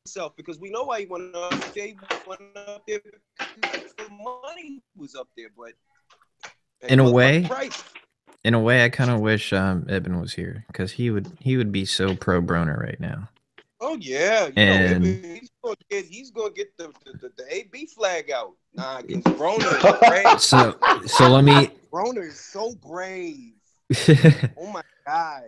himself because we know why he went up there. He went up there because the money was up there. But
in a way, I kind of wish Eben was here because he would be so pro Broner right now.
Oh yeah, he's gonna get the AB flag out. Nah, against Broner.
So let me.
Broner is so brave. Oh my God.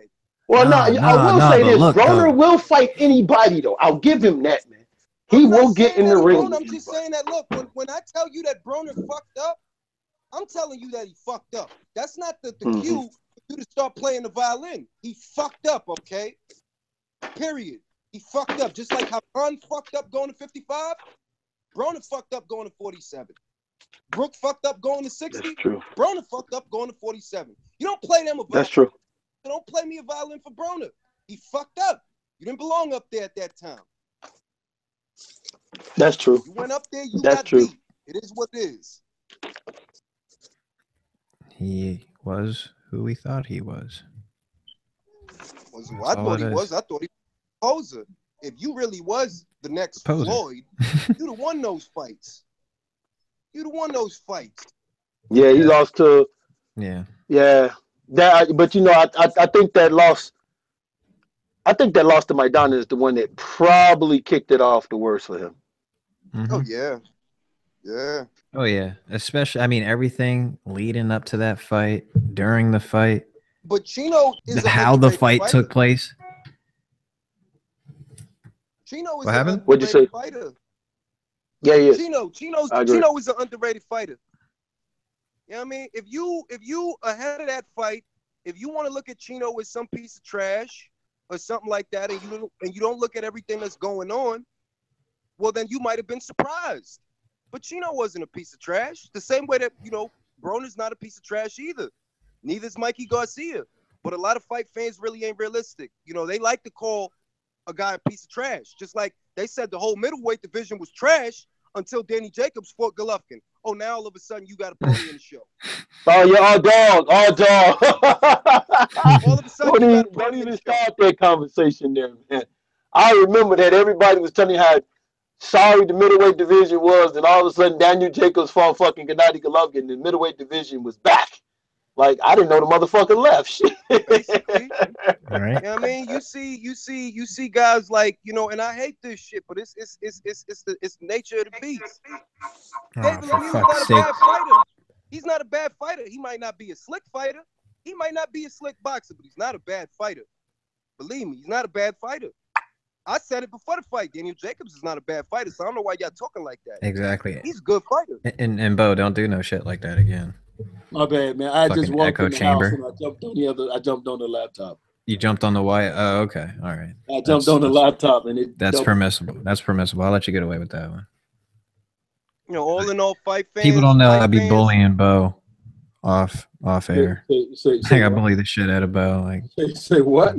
Well, I will say this: Broner will fight anybody, though. I'll give him that, man. He will get in the ring.
I'm just saying that. Look, when I tell you that Broner fucked up, I'm telling you that he fucked up. That's not the cue for you to start playing the violin. He fucked up, okay? Period. He fucked up. Just like how Ron fucked up going to 55, Broner fucked up going to 47. Brook fucked up going to 60.
That's true.
Broner fucked up going to 47. You don't play them a violin.
That's true.
Don't play me a violin for Broner. He fucked up. You didn't belong up there at that time.
That's true.
You went up there, you
That's
got
true.
beat. It is what it is.
He was who we thought he was.
Was who I thought he was. I thought he was a poser. If you really was the next
Poser.
Floyd, you'd have won those fights. You'd have won those fights.
Yeah, he lost to.
Yeah.
Yeah, but you know, I think that loss. I think that loss to Maidana is the one that probably kicked it off the worst for him.
Mhm.
Oh yeah, yeah.
Oh yeah. Especially, I mean, everything leading up to that fight, during the fight,
But Chino is a
how the
underrated
fight
fighter.
took place.
Chino is
What
an
happened?
What'd you
underrated
say?
fighter.
Yeah, he is.
Chino
I agree.
is an underrated fighter. You know what I mean? If you ahead of that fight, if you want to look at Chino as some piece of trash or something like that, and you don't look at everything that's going on, well then you might have been surprised. But Chino wasn't a piece of trash. The same way that, you know, Broner's not a piece of trash either. Neither is Mikey Garcia. But a lot of fight fans really ain't realistic. You know, they like to call a guy a piece of trash. Just like they said the whole middleweight division was trash until Danny Jacobs fought Golovkin. Oh, now all of a sudden you got a pony in the show.
Oh yeah, all dog.
All of a sudden you got a
Don't
pony in
even
the show.
start that conversation there, man. I remember that everybody was telling you how sorry the middleweight division was, and all of a sudden Daniel Jacobs fought fucking Gennady Golovkin, and the middleweight division was back. Like I didn't know the motherfucker left. Shit.
Basically.
All right.
You know what I mean? You see guys like, you know, and I hate this shit, but it's the nature of the beast.
Oh,
David
for
Lemieux's
fuck's
not a
sake.
bad fighter. He's not a bad fighter. He might not be a slick fighter. He might not be a slick boxer, but he's not a bad fighter. Believe me, he's not a bad fighter. I said it before the fight. Daniel Jacobs is not a bad fighter, so I don't know why y'all talking like that.
Exactly.
He's a good fighter.
And Bo, don't do no shit like that again.
My bad, man. I just
Fucking
walked
echo
in the
chamber.
house and I jumped on the laptop.
You jumped on the wire. Oh, okay. All right.
I jumped on the laptop and it.
That's
doubled.
permissible. That's permissible. I'll let you get away with that one.
You know, all in all, fight fans.
People don't know
fight
I'd be
fans-
bullying Bo off air.
Say
I think I bully the shit out of Bo. Like
say what?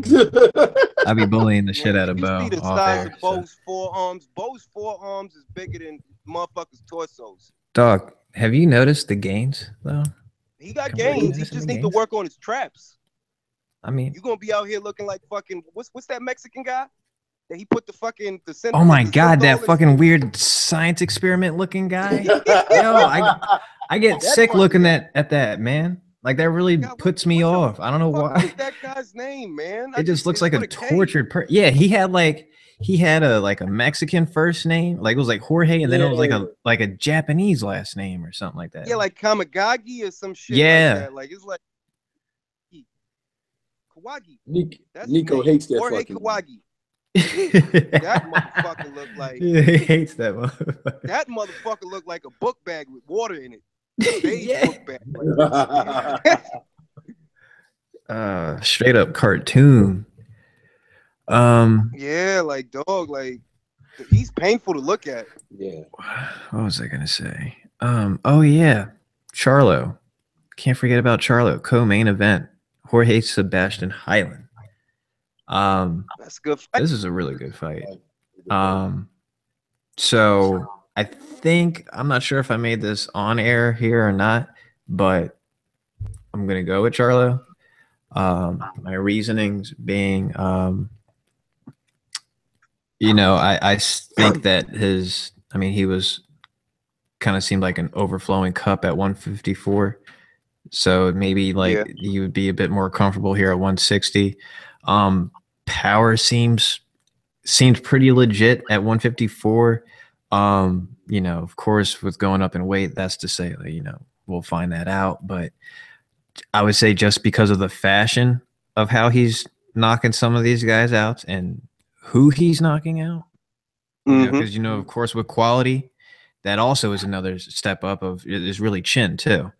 I'd be bullying the shit out of
You
Bo
see the
off
size
air.
of
So.
Bo's forearms. Bo's forearms is bigger than motherfuckers' torsos.
Dog, have you noticed the gains though?
He got
Come on,
gains. He
noticing
just
the
need to
gains?
work on his traps.
I mean,
You gonna be out here looking like fucking what's that Mexican guy that he put the fucking the
oh my
the
god, that
synthol in-
fucking weird science experiment looking guy. Yo, I get
That
sick
fucking
looking
guy.
at that, man. Like that really
God,
puts me
what the
off. I don't know
Fuck
why.
is that guy's name, man?
It just looks
it's
like a
with K.
tortured person. Yeah, he had a Mexican first name, like it was like Jorge, and then it was like a Japanese last name or something like that.
Yeah, like Kamagagi or some shit.
Yeah.
Like that. Like it's like Kawagi. That's his
Nico
name.
hates that
Jorge
fucking.
Kawagi. That motherfucker looked like
he hates that motherfucker.
that motherfucker looked like a book bag with water in it. Beige
Yeah.
book bag.
Straight up cartoon.
Yeah, like dog, like he's painful to look at.
Yeah.
What was I gonna say? Oh yeah, Charlo. Can't forget about Charlo. Co-main event. Jorge Sebastian Heiland.
That's a good fight.
This is a really good fight. So I think I'm not sure if I made this on air here or not, but I'm gonna go with Charlo. My reasonings being, I think that he was kind of seemed like an overflowing cup at 154. So maybe he would be a bit more comfortable here at 160. Power seems pretty legit at 154. Of course, with going up in weight, that's to say, we'll find that out. But I would say just because of the fashion of how he's knocking some of these guys out and who he's knocking out, because of course, with quality, that also is another step up is really chin too.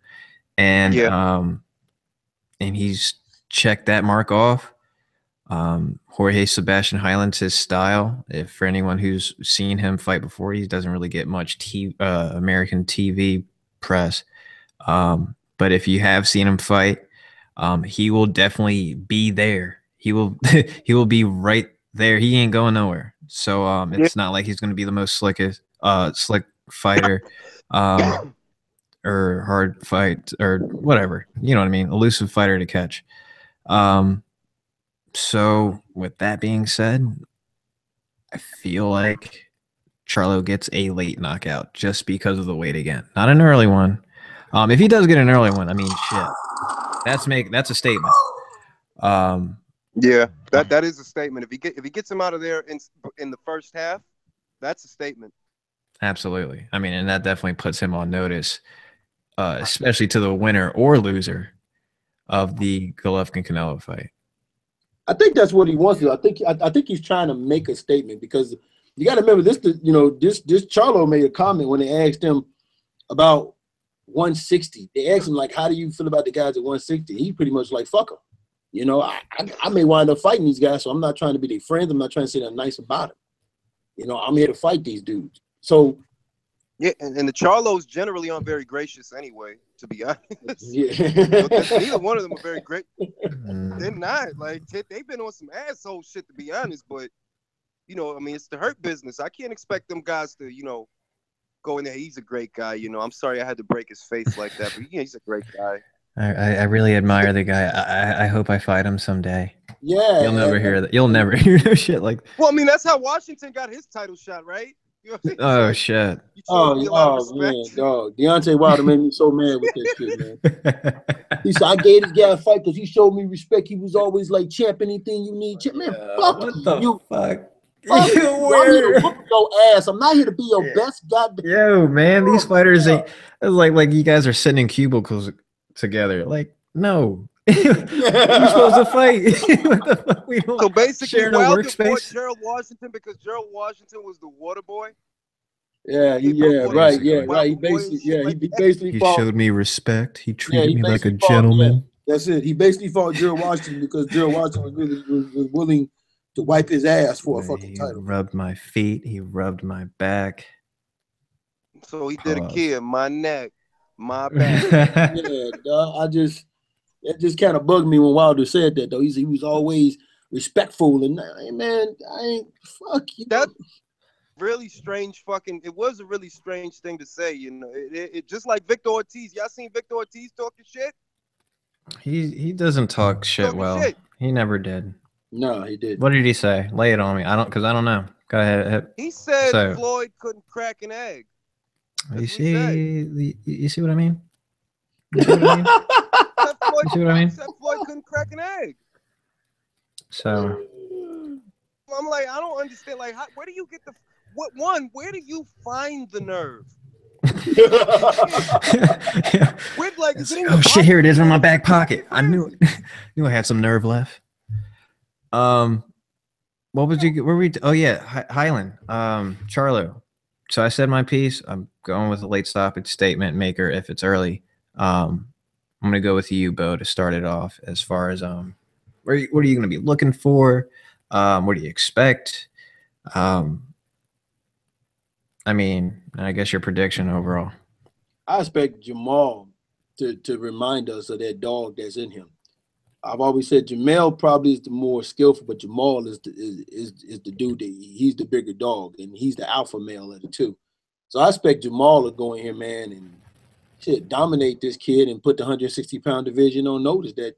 And and he's checked that mark off. Jorge Sebastian Heiland's his style. If for anyone who's seen him fight before, he doesn't really get much American TV press. But if you have seen him fight, he will definitely be there. He will he will be right there. He ain't going nowhere. So it's not like he's going to be the most slick fighter, or hard fight or whatever. You know what I mean? Elusive fighter to catch. So with that being said, I feel like Charlo gets a late knockout just because of the weight again, not an early one. If he does get an early one, I mean, shit, that's a statement.
Yeah, that is a statement. If he gets him out of there in the first half, that's a statement.
Absolutely. I mean, and that definitely puts him on notice, especially to the winner or loser of the Golovkin-Canelo fight.
I think that's what he wants to do. I think he's trying to make a statement, because you got to remember this. This Charlo made a comment when they asked him about 160. They asked him, like, how do you feel about the guys at 160? He pretty much like, fuck them. You know, I may wind up fighting these guys, so I'm not trying to be their friends. I'm not trying to say that nice about them. You know, I'm here to fight these dudes. So
yeah, and the Charlos generally aren't very gracious anyway, to be honest.
Yeah.
Neither one of them are very great. They're not. Like, they've been on some asshole shit, to be honest. But, you know, I mean, it's the hurt business. I can't expect them guys to, you know, go in there. He's a great guy. You know, I'm sorry I had to break his face like that, but he's a great guy.
I really admire the guy. I hope I fight him someday.
Yeah.
You'll never hear that. You'll never hear no shit like.
Well, I mean, that's how Washington got his title shot, right? You know what I'm
Oh
saying?
shit!
Oh man, dog. Deontay Wilder made me so mad with that shit, man. He said, I gave this guy a fight because he showed me respect. He was always like, champ, anything you need. Champ. Man, fuck
what
you.
the fuck?
I'm here to whoop your ass. I'm not here to be your best goddamn.
Yo, man, these fighters ain't. It's like you guys are sitting in cubicles together. Like, no. You're supposed to fight. What the fuck? We don't
so basically,
share no
Wilder
workspace.
fought Gerald Washington because Gerald Washington was the water boy.
Yeah,
He
basically fought.
Showed me respect. He treated me like a
fought,
gentleman.
Yeah, that's it. He basically fought Gerald Washington because Gerald Washington was willing to wipe his ass for a fucking title.
He rubbed my feet. He rubbed my back.
So he did a kid, my neck, my back.
Yeah, dog, it just kind of bugged me when Wilder said that, though. He was always respectful, and hey, man, I ain't fuck you.
That really strange fucking. It was a really strange thing to say, you know. It just like Victor Ortiz. Y'all seen Victor Ortiz talking shit?
He doesn't talk shit well. He never did.
No, he did.
What did he say? Lay it on me. I don't know. Go ahead.
He said Floyd couldn't crack an egg.
You see what I mean? You see what I mean? You see what I mean?
Said Floyd couldn't crack an egg.
So
I'm like, I don't understand. Like, where do you get where do you find the nerve?
Oh shit! Here it is in my back pocket. I knew I had some nerve left. What was you? Where we? Oh yeah, Heiland. Charlo. So I said my piece. I'm going with a late stoppage statement maker if it's early. I'm gonna go with you, Bo, to start it off. As far as what are you gonna be looking for? What do you expect? I mean, I guess your prediction overall.
I expect Jamal to remind us of that dog that's in him. I've always said Jamel probably is the more skillful, but Jamal is the dude that he's the bigger dog, and he's the alpha male of the two. So I expect Jamal to go in here, man, and shit, dominate this kid and put the 160-pound division on notice that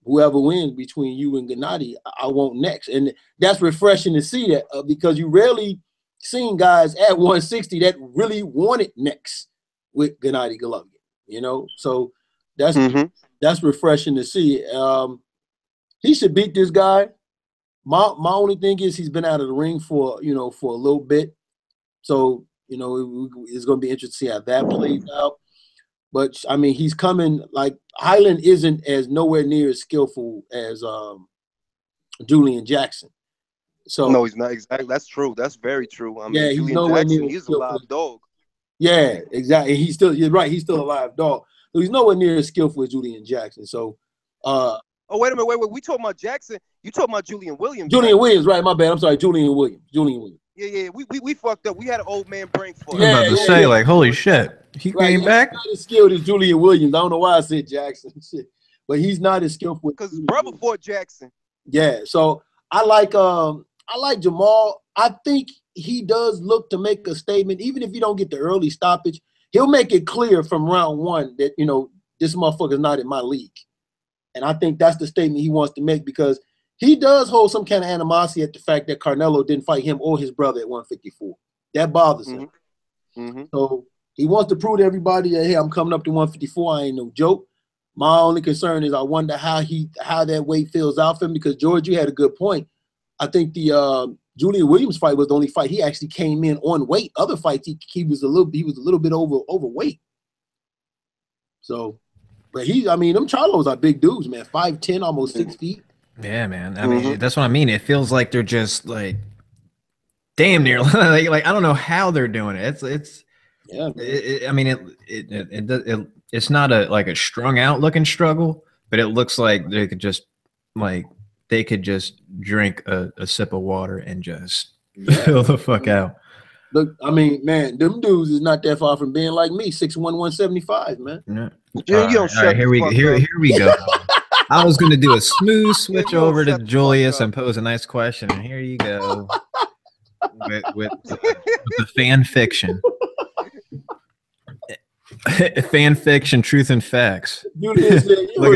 whoever wins between you and Gennady, I want next. And that's refreshing to see that because you rarely seen guys at 160 that really wanted next with Gennady Golovkin, you know? So that's refreshing to see. He should beat this guy. My only thing is he's been out of the ring for a little bit. So, you know, it's going to be interesting to see how that plays out. But, I mean, he's coming, like, Heiland isn't as nowhere near as skillful as Julian Jackson. So
no, he's not. Exactly. That's true. That's very true. I mean,
yeah,
Julian Jackson, he's a live dog.
Yeah, exactly. You're right. He's still a live dog. So he's nowhere near as skillful as Julian Jackson. So,
oh, wait a minute. Wait. We talking about Jackson. You talking about Julian Williams.
Julian Williams, right. My bad. I'm sorry. Julian Williams.
Yeah. We fucked up. We had an old man brain fart.
I'm about to say, like, holy shit. He
Right,
came
he's
back.
not as skilled as Julian Williams. I don't know why I said Jackson. Shit. But he's not as skillful.
Because his brother fought Jackson.
Yeah, so I like Jamal. I think he does look to make a statement, even if he don't get the early stoppage. He'll make it clear from round one that, you know, this motherfucker's not in my league. And I think that's the statement he wants to make, because he does hold some kind of animosity at the fact that Canelo didn't fight him or his brother at 154. That bothers him.
Mm-hmm.
So he wants to prove to everybody that, hey, I'm coming up to 154. I ain't no joke. My only concern is I wonder how that weight feels out for him, because George, you had a good point. I think the Julian Williams fight was the only fight he actually came in on weight. Other fights he was a little bit overweight. So, but them Charlos are big dudes, man. 5'10", almost 6 feet.
Yeah, man. I mean, that's what I mean. It feels like they're just like damn near like I don't know how they're doing it. It's
yeah.
It's not a strung out looking struggle, but it looks like they could just drink a sip of water and just fill the fuck out.
Look, I mean, man, them dudes is not that far from being like me, 6'1", 175, man.
No.
All right,
here we go. I was going to do a smooth switch over to Julius and pose a nice question, and here you go with the fan fiction. Fan fiction, truth and facts. Look at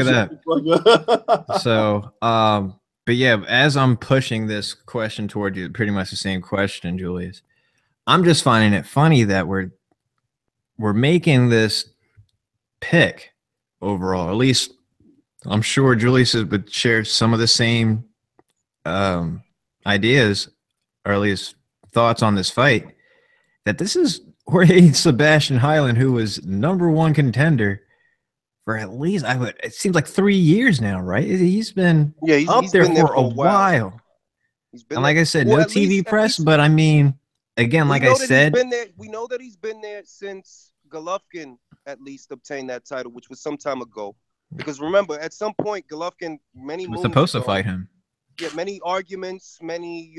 that. So, but yeah, as I'm pushing this question toward you, pretty much the same question, Julius, I'm just finding it funny that we're making this pick overall. At least I'm sure Julius would share some of the same ideas, or at least thoughts on this fight, that this is Jorge Sebastian Heiland, who was #1 contender for at least, it seems like 3 years now, right? He's been up there for a while. And like I said, no TV press, but I mean, again, like I said,
we know that he's been there since Golovkin at least obtained that title, which was some time ago. Because remember, at some point, Golovkin was
supposed to fight him.
Yeah, many arguments, many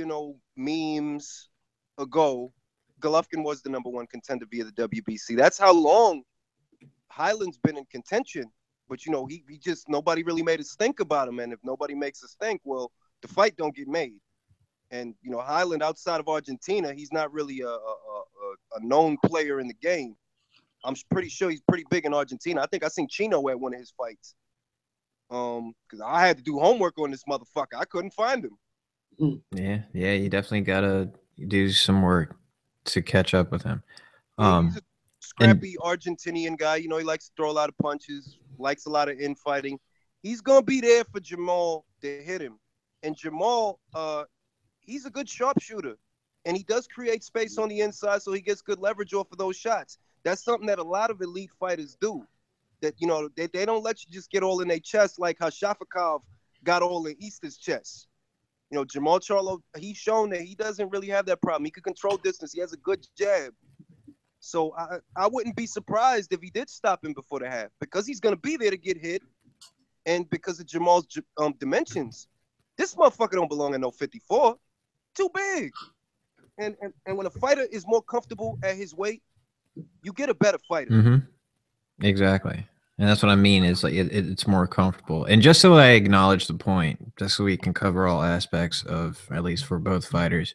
memes ago, Golovkin was the #1 contender via the WBC. That's how long Heiland's been in contention. But he just, nobody really made us think about him. And if nobody makes us think, well, the fight don't get made. And Heiland, outside of Argentina, he's not really a known player in the game. I'm pretty sure he's pretty big in Argentina. I think I seen Chino at one of his fights. Because I had to do homework on this motherfucker. I couldn't find him.
Yeah, you definitely gotta do some work to catch up with him.
He's a scrappy Argentinian guy. He likes to throw a lot of punches, likes a lot of infighting. He's gonna be there for Jamal to hit him. And Jamal, he's a good sharpshooter, and he does create space on the inside, so he gets good leverage off of those shots. That's something that a lot of elite fighters do. That they don't let you just get all in their chest like how Shafikov got all in Easter's chest. Jamal Charlo, he's shown that he doesn't really have that problem. He can control distance. He has a good jab. So I wouldn't be surprised if he did stop him before the half, because he's going to be there to get hit, and because of Jamal's dimensions. This motherfucker don't belong in no 54. Too big. And when a fighter is more comfortable at his weight, you get a better fighter.
Mm-hmm. Exactly. And that's what I mean, is like it's more comfortable. And just so I acknowledge the point, just so we can cover all aspects of, at least for both fighters,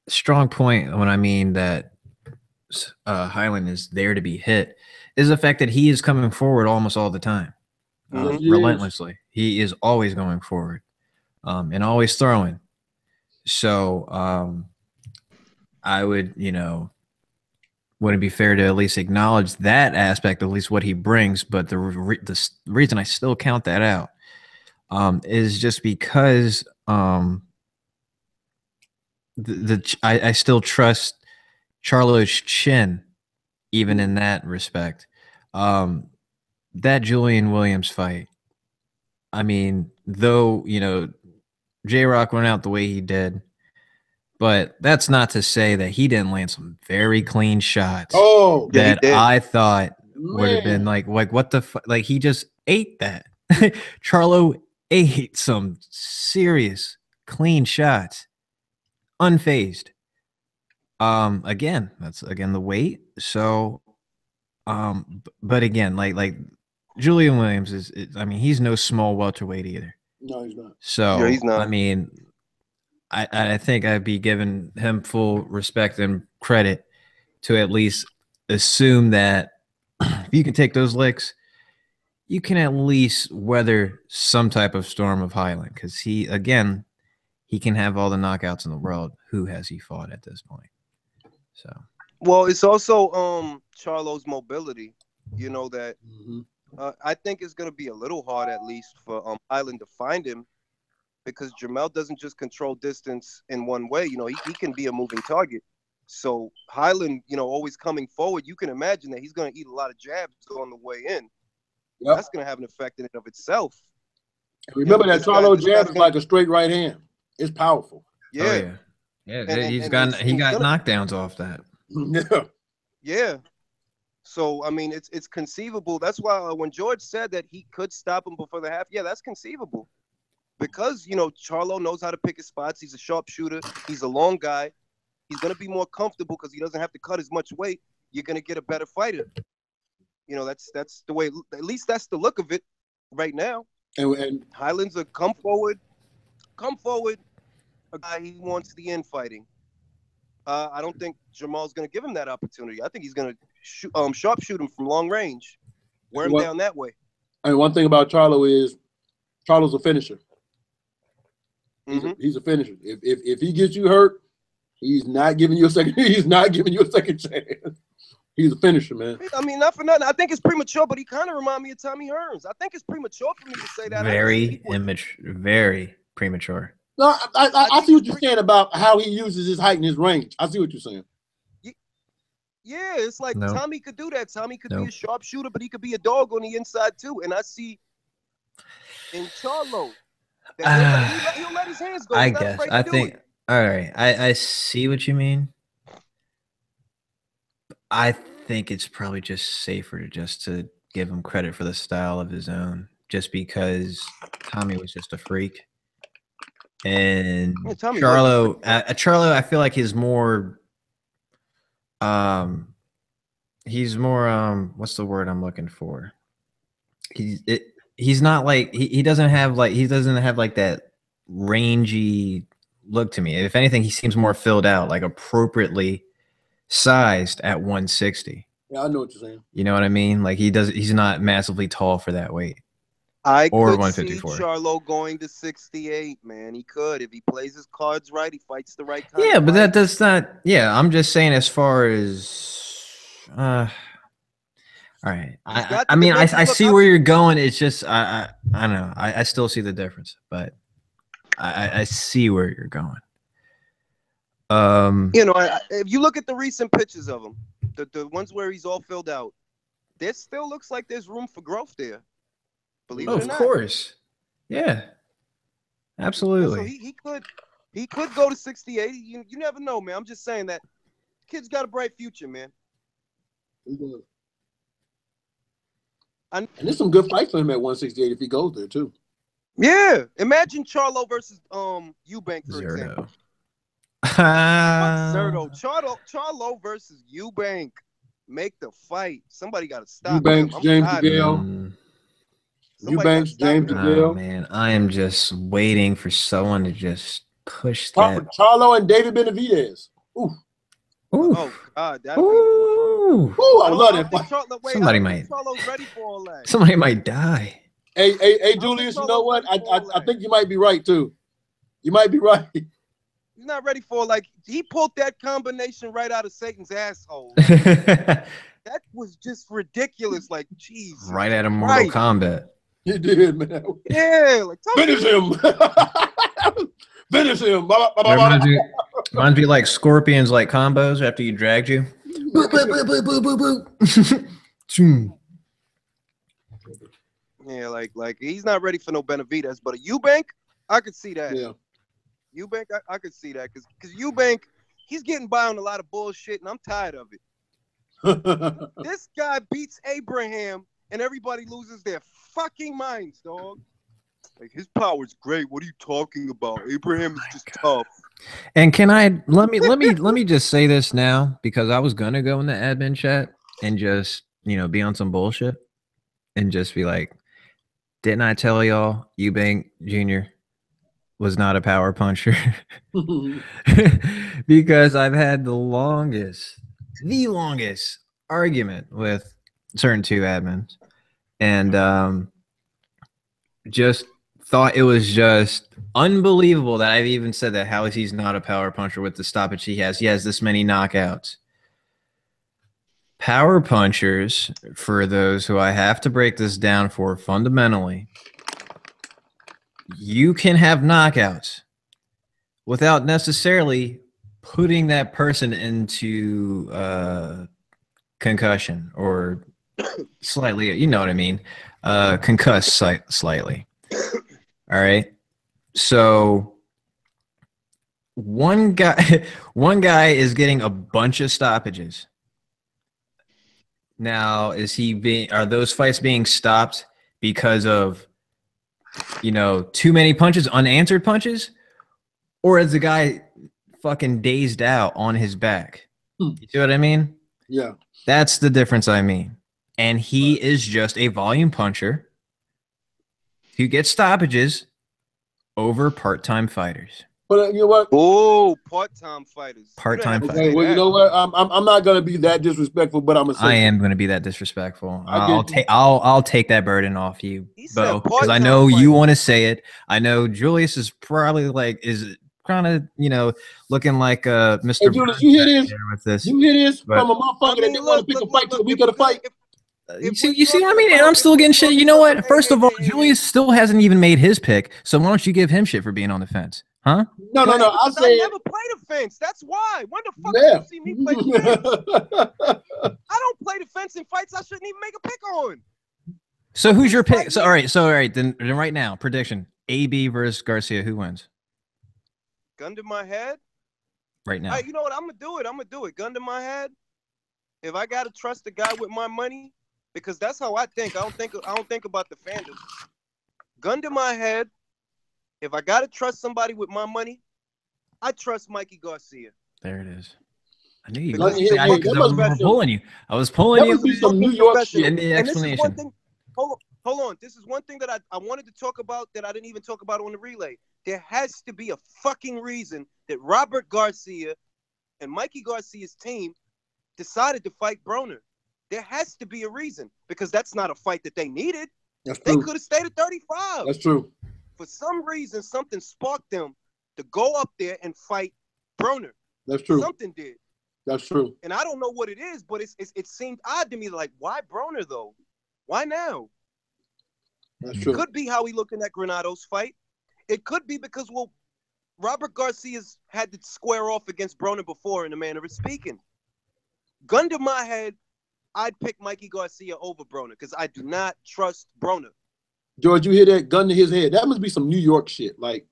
strong point when I mean that Heiland is there to be hit is the fact that he is coming forward almost all the time, relentlessly. He is always going forward and always throwing. So I would, wouldn't be fair to at least acknowledge that aspect, at least what he brings. But the reason I still count that out is just because I still trust Charlo's chin, even in that respect. That Julian Williams fight, I mean, though, J-Rock went out the way he did, but that's not to say that he didn't land some very clean shots.
Oh,
that I thought would have been like what the fuck? Like, he just ate that. Charlo ate some serious clean shots, unfazed. Again, that's again the weight. So, but again, like Julian Williams is I mean, he's no small welterweight either.
No, he's not.
So,
Yeah, he's not.
I mean, I think I'd be giving him full respect and credit to at least assume that if you can take those licks, you can at least weather some type of storm of Heiland. Because he can have all the knockouts in the world. Who has he fought at this point? So,
Well, it's also Charlo's mobility. You know that I think it's going to be a little hard, at least, for Heiland to find him, because Jamel doesn't just control distance in one way. You know, he can be a moving target. So Heiland, you know, always coming forward, you can imagine that he's going to eat a lot of jabs on the way in.
Yep.
That's going to have an effect in and of itself.
Remember that Charlo jab is like a straight right hand. It's powerful.
Yeah.
oh, yeah. He got knockdowns off that.
Yeah.
Yeah. So I mean, it's conceivable. That's why when George said that he could stop him before the half, yeah, that's conceivable. Because, you know, Charlo knows how to pick his spots. He's a sharpshooter. He's a long guy. He's going to be more comfortable because he doesn't have to cut as much weight. You're going to get a better fighter. You know, that's the way, at least that's the look of it right now.
And
Heiland's a come forward, a guy he wants the infighting. I don't think Jamal's going to give him that opportunity. I think he's going to sharpshoot him from long range, wear him down that way.
And one thing about Charlo is Charlo's a finisher. He's a finisher. If he gets you hurt, he's not giving you a second. He's not giving you a second chance. He's a finisher, man.
I mean, not for nothing. I think it's premature, but he kind of reminds me of Tommy Hearns. I think it's premature for me to say that.
Very premature.
No, I see what you're saying about how he uses his height and his range. I see what you're saying.
Yeah, it's like Tommy could do that. Tommy could be a sharpshooter, but he could be a dog on the inside too. And I see in Charlo that he'll let his hands go.
I guess. I think. All right. I see what you mean. I think it's probably just safer to give him credit for the style of his own, just because Tommy was just a freak. And Charlo, I feel like he's more what's the word I'm looking for? He's not like he doesn't have like that rangy look to me. If anything, he seems more filled out, like appropriately sized at 160.
Yeah, I know what you're saying.
You know what I mean? Like he's not massively tall for that weight.
I
or
could
154.
see Charlo going to 68, man. He could. If he plays his cards right, he fights the right kind.
Yeah, but that does not. Yeah, I'm just saying as far as. All right. I mean, I see where you're going. It's just I don't know. I still see the difference, but I see where you're going.
You know, if you look at the recent pictures of him, the ones where he's all filled out, there still looks like there's room for growth there. Believe it or not.
Of course. Yeah. Absolutely.
So he could go to 68. You never know, man. I'm just saying that kid's got a bright future, man.
And there's some good fights for him at 168 if he goes there too.
Yeah. Imagine Charlo versus Eubank, for example. Charlo versus Eubank. Make the fight. Somebody got to stop
Eubanks,
him.
James DeGale. Eubanks, James DeGale.
Oh, man, I am just waiting for someone to just push that.
Charlo and David Benavidez. Ooh.
Ooh.
Oh God, that.
Ooh.
Ooh, I love that fight.
Somebody might.
Charlo's ready for all that.
Somebody might die.
Hey, Julius. You know what? I think you might be right too. You might be right.
He's not ready for he pulled that combination right out of Satan's asshole. That was just ridiculous. Like, Jesus.
Right out of Mortal Kombat.
You did, man.
Yeah,
finish him. Finish him.
Reminds me like scorpions, like combos after you dragged you.
Yeah, like he's not ready for no Benavidez, but a Eubank, I could see that.
Yeah.
Eubank, I could see that because Eubank, he's getting by on a lot of bullshit, and I'm tired of it. This guy beats Abraham, and everybody loses their fucking minds, dog. Like his power's great. What are you talking about? Abraham is just tough.
And can I let me just say this now, because I was gonna go in the admin chat and just be on some bullshit and just be like, didn't I tell y'all Eubank Jr. was not a power puncher? Because I've had the longest argument with certain two admins, and just thought it was just unbelievable that I've even said that. How is he's not a power puncher with the stoppage he has? He has this many knockouts. Power punchers, for those who I have to break this down for fundamentally, you can have knockouts without necessarily putting that person into concussion or slightly, you know what I mean, concuss slightly. All right. So one guy is getting a bunch of stoppages. Now, are those fights being stopped because of too many punches, unanswered punches, or is the guy fucking dazed out on his back? You see what I mean?
Yeah.
That's the difference I mean. And he is just a volume puncher who gets stoppages over part-time fighters.
But you know what?
Oh, part-time fighters.
Part-time
Okay,
fighters.
well, you know what? I'm not gonna be that disrespectful, but I'm gonna say
I am going to be that disrespectful.
I
I'll take that burden off you, Bo, because I know
part-time
you want to say it. I know Julius is probably is kind of looking like Mr.
Hey, Julius, you hear this?
With this.
You hear this
But-
from a motherfucker that didn't want to pick a fight till the week of the fight?
You see what I mean? And I'm still getting shit. You know what? First of all, Julius still hasn't even made his pick, so why don't you give him shit for being on the fence? Huh?
No. I
I
say
never played a fence. That's why. When the fuck did you see me play the fence? I don't play the fence in fights I shouldn't even make a pick on.
So who's your pick? So all right. Then right now, prediction: AB versus Garcia. Who wins?
Gun to my head.
Right now.
You know what? I'm gonna do it. Gun to my head. If I gotta trust the guy with my money, because that's how I think. I don't think about the fandom. Gun to my head. If I gotta trust somebody with my money, I trust Mikey Garcia.
There it is. I knew you
Because
would say I was pulling you. I was pulling you.
That would be some New York shit.
In the
And this is
explanation.
one thing. Hold on. This is one thing that I wanted to talk about that I didn't even talk about on the relay. There has to be a fucking reason that Robert Garcia and Mikey Garcia's team decided to fight Broner. There has to be a reason, because that's not a fight that they needed.
That's
They
true.
could have stayed at 35.
That's true.
For some reason, something sparked them to go up there and fight Broner.
That's true.
Something did.
That's true.
And I don't know what it is, but it seemed odd to me. Like, why Broner, though? Why now?
That's
It
true.
could be how he looking at Granado's fight. It could be because, well, Robert Garcia's had to square off against Broner before, in the manner of speaking. Gun to my head, I'd pick Mikey Garcia over Broner because I do not trust Broner.
George, you hear that? Gun to his head. That must be some New York shit. Like,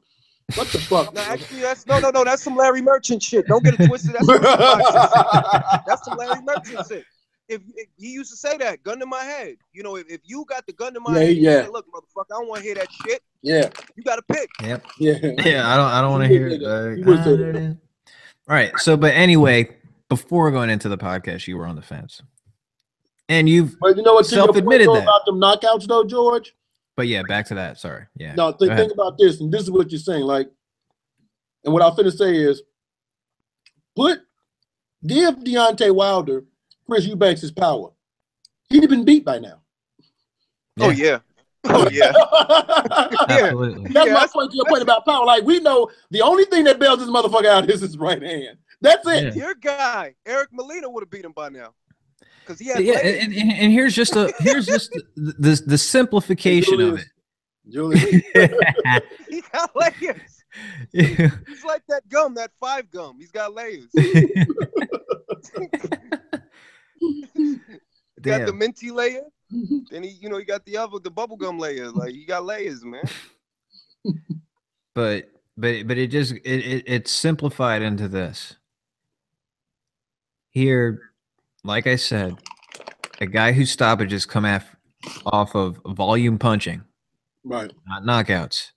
what the fuck?
No, actually, that's that's some Larry Merchant shit. Don't get it twisted. That's some shit. That's some Larry Merchant shit. If he used to say that, gun to my head. You know, if you got the gun to my head, you say, look, motherfucker, I don't want to hear that shit.
Yeah.
You got to pick.
Yep.
Yeah.
Yeah, I don't want to hear it.
You would say that.
All right. So, but anyway, before going into the podcast, you were on the fence, and you've
But you know what?
self-admitted that.
About them knockouts, though, George.
But yeah, back to that. Sorry. Yeah.
No, think about this, and this is what you're saying. Like, and what I'm finna say is, give Deontay Wilder Chris Eubanks his power. He'd have been beat by now.
Yeah.
Oh yeah. Oh yeah.
Absolutely.
That's my point to your point about power. Like, we know the only thing that bails this motherfucker out is his right hand. That's it.
Your guy, Eric Molina, would have beat him by now. Because he had
and here's just the simplification of it.
Julius.
he got layers.
Yeah.
He's like that gum, that 5 gum. He's got layers. Got the minty layer. Then he got the bubble gum layer. Like, he got layers, man.
But it just it's simplified into this. Here, like I said, a guy whose stoppages come off of volume punching
Right.
not knockouts.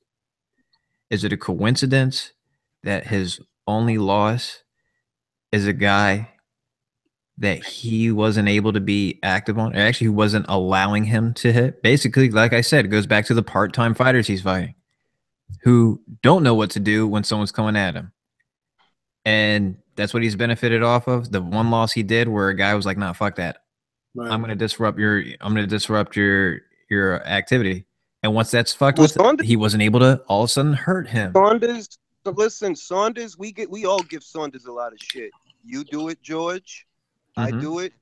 Is it a coincidence that his only loss is a guy that he wasn't able to be active on, or actually who wasn't allowing him to hit? Basically, like I said, it goes back to the part-time fighters he's fighting who don't know what to do when someone's coming at him. And that's what he's benefited off of. The one loss he did where a guy was like, nah, fuck that.
Right.
I'm gonna disrupt your activity. And once that's fucked
Well,
with, he wasn't able to all of a sudden hurt him.
Saunders, listen, Saunders, we all give Saunders a lot of shit. You do it, George. I do it.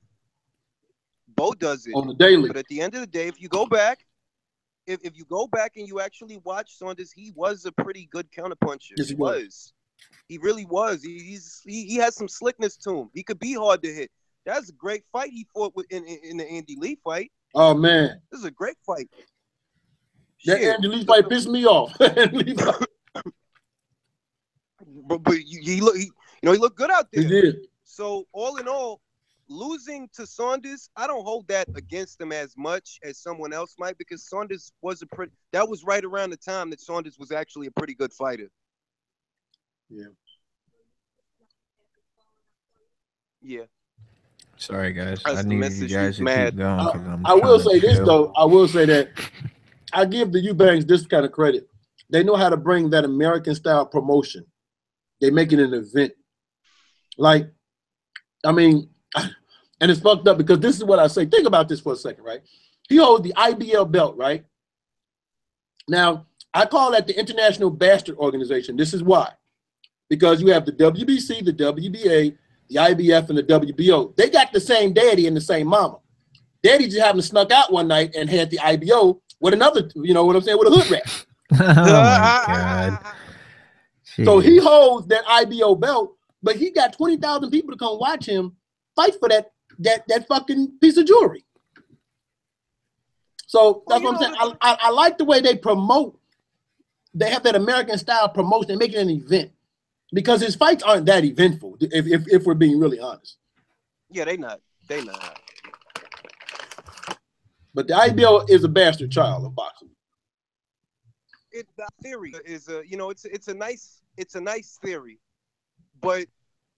Bo does it
On the daily.
But at the end of the day, if you go back, if you go back and you actually watch Saunders, he was a pretty good counterpuncher.
Yes,
he was. He really was. He has some slickness to him. He could be hard to hit. That's a great fight he fought with in the Andy Lee fight.
Oh man,
this is a great fight.
That Andy Lee fight pissed me off.
but he looked good out there.
He did.
So all in all, losing to Saunders, I don't hold that against him as much as someone else might, because Saunders was that was right around the time that Saunders was actually a pretty good fighter.
Yeah.
Yeah.
Sorry, guys.
That's
I
the
need you
message.
guys to
Mad.
keep going.
I will say this though. I will say that I give the Eubanks this kind of credit. They know how to bring that American style promotion. They make it an event. Like, I mean, and it's fucked up because this is what I say. Think about this for a second, right? He holds the IBL belt, right? Now, I call that the International Bastard Organization. This is why. Because you have the WBC, the WBA, the IBF, and the WBO. They got the same daddy and the same mama. Daddy just happened to snuck out one night and had the IBO with another, you know what I'm saying, with a hood rat.
Oh my God.
So he holds that IBO belt, but he got 20,000 people to come watch him fight for that fucking piece of jewelry. So that's what I'm saying. I like the way they promote. They have that American style promotion. They make it an event because his fights aren't that eventful. If we're being really honest.
Yeah, they not.
But the IBO is a bastard child of boxing.
The theory is it's a nice theory, but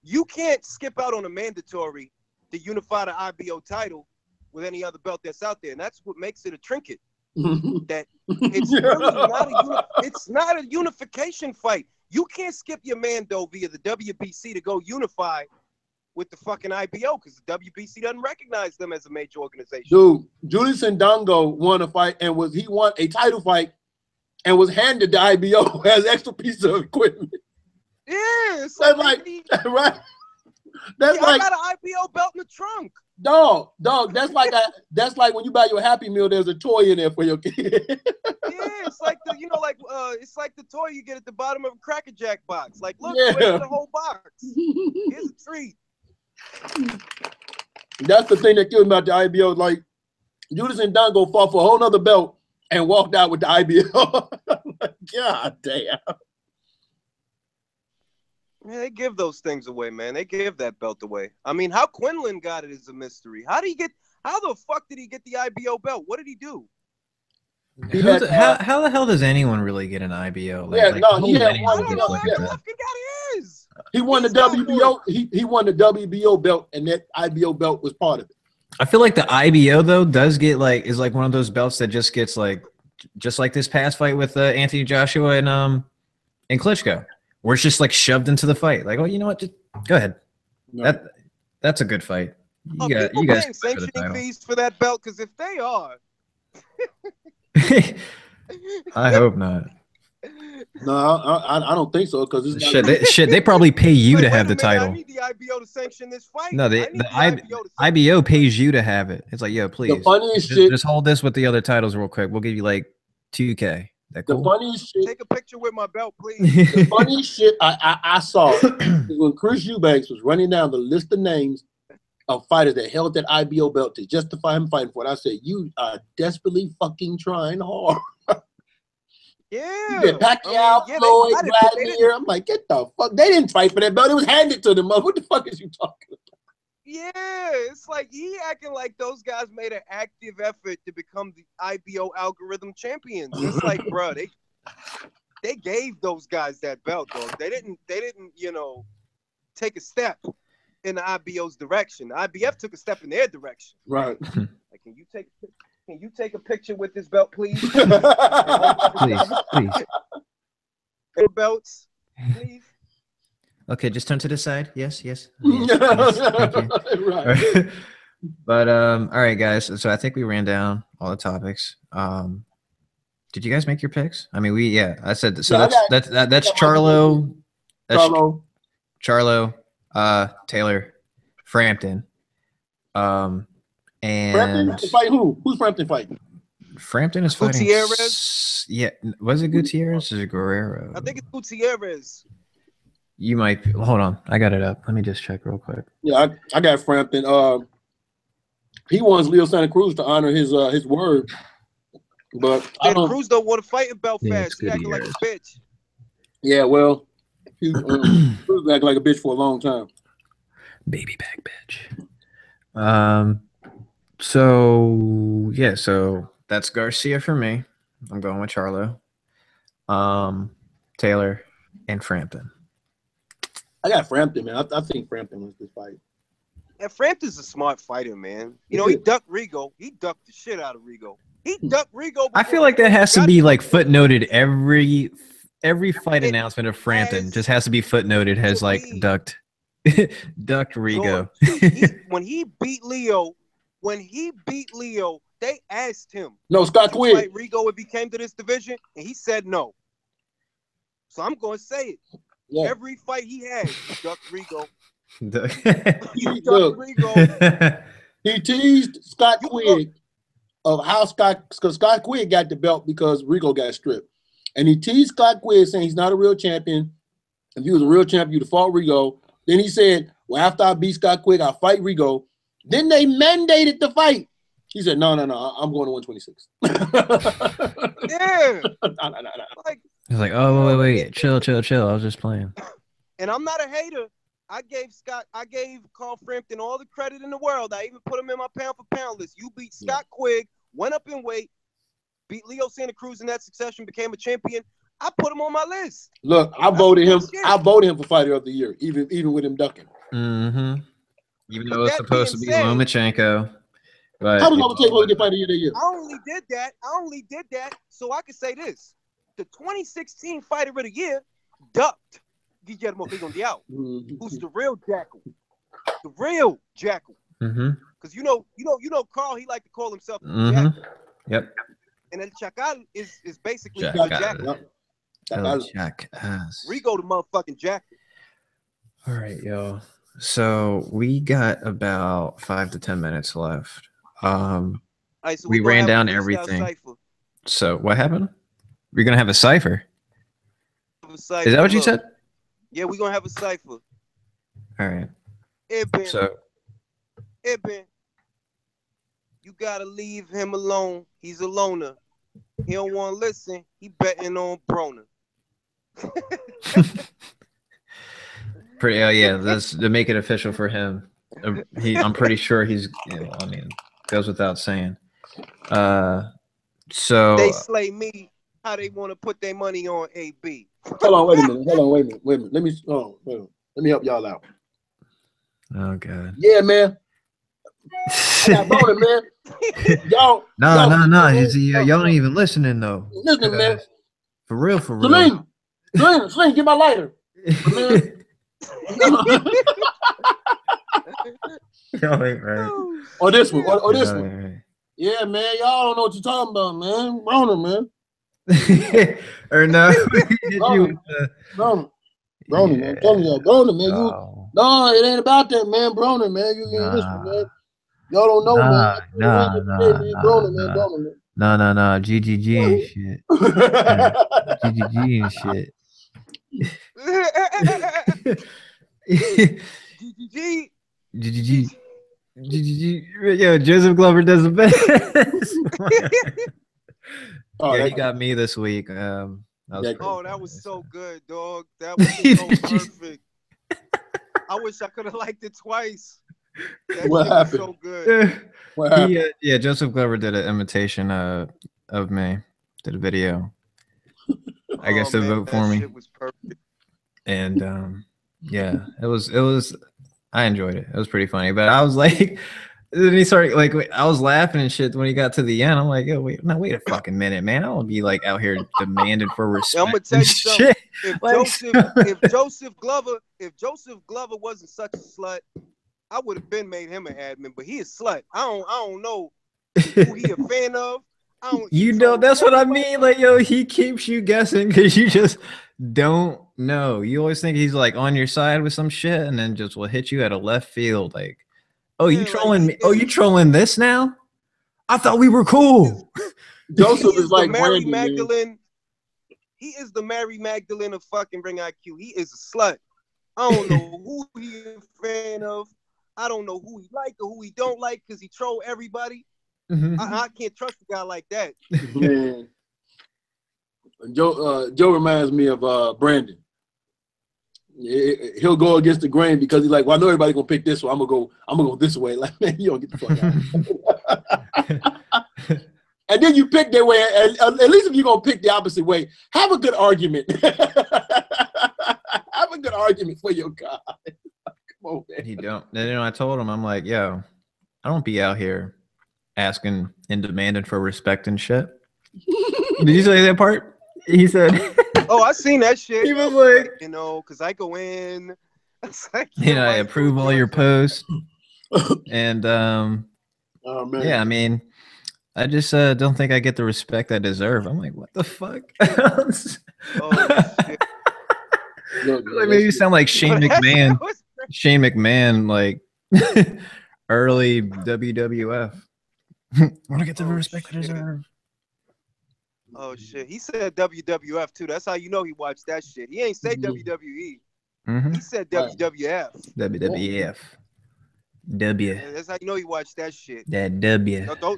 you can't skip out on a mandatory to unify the IBO title with any other belt that's out there, and that's what makes it a trinket. That it's really not a unification fight. You can't skip your Mando via the WBC to go unify with the fucking IBO because the WBC doesn't recognize them as a major organization.
Dude, Julius Ndongo won a fight and he won a title fight and was handed the IBO as extra piece of equipment.
Yeah, it's
that's like right. That's like
I got an IBO belt in the trunk.
Dog. That's like when you buy your Happy Meal. There's a toy in there for your kid.
Yeah, it's like it's like the toy you get at the bottom of a Cracker Jack box. Like, look, where's the whole box? Here's a treat.
That's the thing that killed me about the IBO. Like, Julius Ndongo fought for a whole nother belt and walked out with the IBO. God damn.
Yeah, they give those things away, man. They give that belt away. I mean, how Quinlan got it is a mystery. How the fuck did he get the IBO belt? What did he do?
How the hell does anyone really get an IBO?
He had one.
I don't know. Every fucking guy is.
He won the WBO. He won the WBO belt, and that IBO belt was part of it.
I feel like the IBO though is like one of those belts that just gets just like this past fight with Anthony Joshua and Klitschko, where it's just like shoved into the fight. Like, oh, you know what? Just go ahead. No. That's a good fight. You guys
paying sanctioning fees for that belt? Because if they are,
I hope not.
No, I don't think so. Because
they probably pay you to have the title.
I need the IBO to sanction this fight.
No, the IBO pays you to have it. It's like, yo, please.
The funniest
just hold this with the other titles real quick. We'll give you like $2K. Cool?
The funniest shit.
Take a picture with my belt, please.
The funniest shit I saw is when Chris Eubanks was running down the list of names of fighters that held that IBO belt to justify him fighting for it. I said, you are desperately fucking trying hard.
Yeah.
Pacquiao, Floyd, Vladimir. I'm like, get the fuck. They didn't fight for that belt. It was handed to them. What the fuck is you talking about?
Yeah, it's like he acting like those guys made an active effort to become the IBO algorithm champions. It's like, bro, they gave those guys that belt, dog. They didn't, take a step in the IBO's direction. The IBF took a step in their direction.
Right.
Like, can you take a picture with this belt, please?
Please.
Belts, please.
Okay, just turn to the side. Yes. Thank you.
Right.
But all right, guys. So I think we ran down all the topics. Did you guys make your picks? I mean, I said so.
Yeah,
That's Charlo. That's
Charlo.
Charlo, Taylor, Frampton. And
Frampton to fight who? Who's Frampton fighting?
Frampton is fighting
Gutierrez?
Yeah, was it Gutierrez or Guerrero?
I think it's Gutierrez.
You might hold on. I got it up. Let me just check real quick.
Yeah, I got Frampton. He wants Leo Santa Cruz to honor his word, but
Cruz don't want to fight in Belfast. He acting like a bitch.
Yeah, well, he's Cruz acting like a bitch for a long time.
Baby back bitch. So that's Garcia for me. I'm going with Charlo, Taylor, and Frampton.
I got Frampton, man. I think Frampton wins this fight.
And Frampton's a smart fighter, man. You know, he ducked Rigo. He ducked the shit out of Rigo. He ducked Rigo.
I feel like that has to be like footnoted every fight announcement of Frampton just has to be footnoted as like ducked Rigo.
When he beat Leo, they asked him.
No, Scott Quinn.
Fight Rigo if he came to this division, and he said no. So I'm going to say it. Yeah. Every fight he had, he ducked Rigo.
He teased Scott Quinn of how because Scott Quinn got the belt because Rigo got stripped. And he teased Scott Quinn saying he's not a real champion. If he was a real champion, you'd have fought Rigo. Then he said, well, after I beat Scott Quinn, I'll fight Rigo. Then they mandated the fight. He said, no, I'm going to 126.
Yeah.
No.
Like, he's like, oh, wait, chill. I was just playing.
And I'm not a hater. I gave Carl Frampton all the credit in the world. I even put him in my pound for pound list. You beat Scott Quigg, went up in weight, beat Leo Santa Cruz in that succession, became a champion. I put him on my list.
Look, I voted him. I voted him for Fighter of the Year, even with him ducking.
Mm-hmm. Even though it's supposed to be Lomachenko.
But how does Lomachenko get Fighter of the Year?
I only did that so I could say this. The 2016 Fighter of the Year ducked Guillermo Rigondeaux, who's the real jackal. The real jackal. Because you know, Carl, he like to call himself the jackal.
Yep.
And El Chacal is basically
jackal.
the jackal. Rigo the motherfucking jackal.
All right, y'all. So we got about 5 to 10 minutes left.
So
we ran down everything. So what happened? We're gonna have a cipher. Is that what you said?
Yeah, we're gonna have a cipher.
All right.
Ibn, you gotta leave him alone. He's a loner. He don't want to listen. He betting on Broner.
That's to make it official for him. I'm pretty sure he's. Goes without saying. So
they slay me. How they want to put their money on AB?
Hold on, wait a minute. Let me help y'all out.
Oh God.
Yeah, man. I got Broner, man. Y'all.
No. Y'all ain't even listening though.
Listen, man.
For real.
Celine, get my lighter. Or this one. Or this one. Right. Yeah, man. Y'all don't know what you're talking about, man. Broner, man.
Or no.
Broner, man. I'm telling y'all, Broner, man. No, it ain't about that, man. Broner, man. You ain't listening, man. Y'all don't know, man. Broner, man.
No. GGG and shit. GGG and shit. GGG. Yo, Joseph Glover does the best. He got me this week.
That was so good, dog. That was so perfect. I wish I could have liked it twice. That
What
shit was
happened?
so good.
What happened?
Yeah, Joseph Glover did an imitation of me. Did a video. I guess to vote for
that
me.
shit was perfect.
And yeah, it was. I enjoyed it. It was pretty funny. But I was like, then he started like I was laughing and shit when he got to the end. I'm like, yo, wait a fucking minute, man. I don't be like out here demanding for respect.
I'm gonna tell you
and
something.
shit.
If
Like,
Joseph Glover wasn't such a slut, I would have been made him an admin. But he is slut. I don't know who he a fan of.
You know, that's what I mean. Like, yo, he keeps you guessing because you just don't know. You always think he's like on your side with some shit, and then just will hit you at a left field. Like, oh, you trolling me? Oh, you trolling this now? I thought we were cool.
Joseph is like
Mary
Brandon,
Magdalene.
man.
He is the Mary Magdalene of fucking Ring IQ. He is a slut. I don't know who he a fan of. I don't know who he like or who he don't like because he troll everybody. I can't trust a guy like that.
Man. Joe reminds me of Brandon. He'll go against the grain because he's like, well, I know everybody's gonna pick this one. I'm gonna go this way. Like, man, you don't get the fuck out. And then you pick their way. At least if you're gonna pick the opposite way, have a good argument. Have a good argument for your guy. Come on, man.
He don't. And, you know, I told him, I'm like, yo, I don't be out here asking and demanding for respect and shit. Did you say that part? He said,
oh, I seen that shit.
He was like,
you know, because I go in. Like,
you know, I approve all your posts. And
Oh, man.
yeah, I mean, I just don't think I get the respect I deserve. I'm like, what the fuck?
Oh, shit.
Look,
Like, maybe you sound like Shane McMahon. Shane McMahon, like early WWF. I want to get the respect I deserve.
Oh shit! He said WWF too. That's how you know he watched that shit. He ain't say WWE. He said WWF.
WWF. W.
That's how you know he watched that shit.
That W.
No,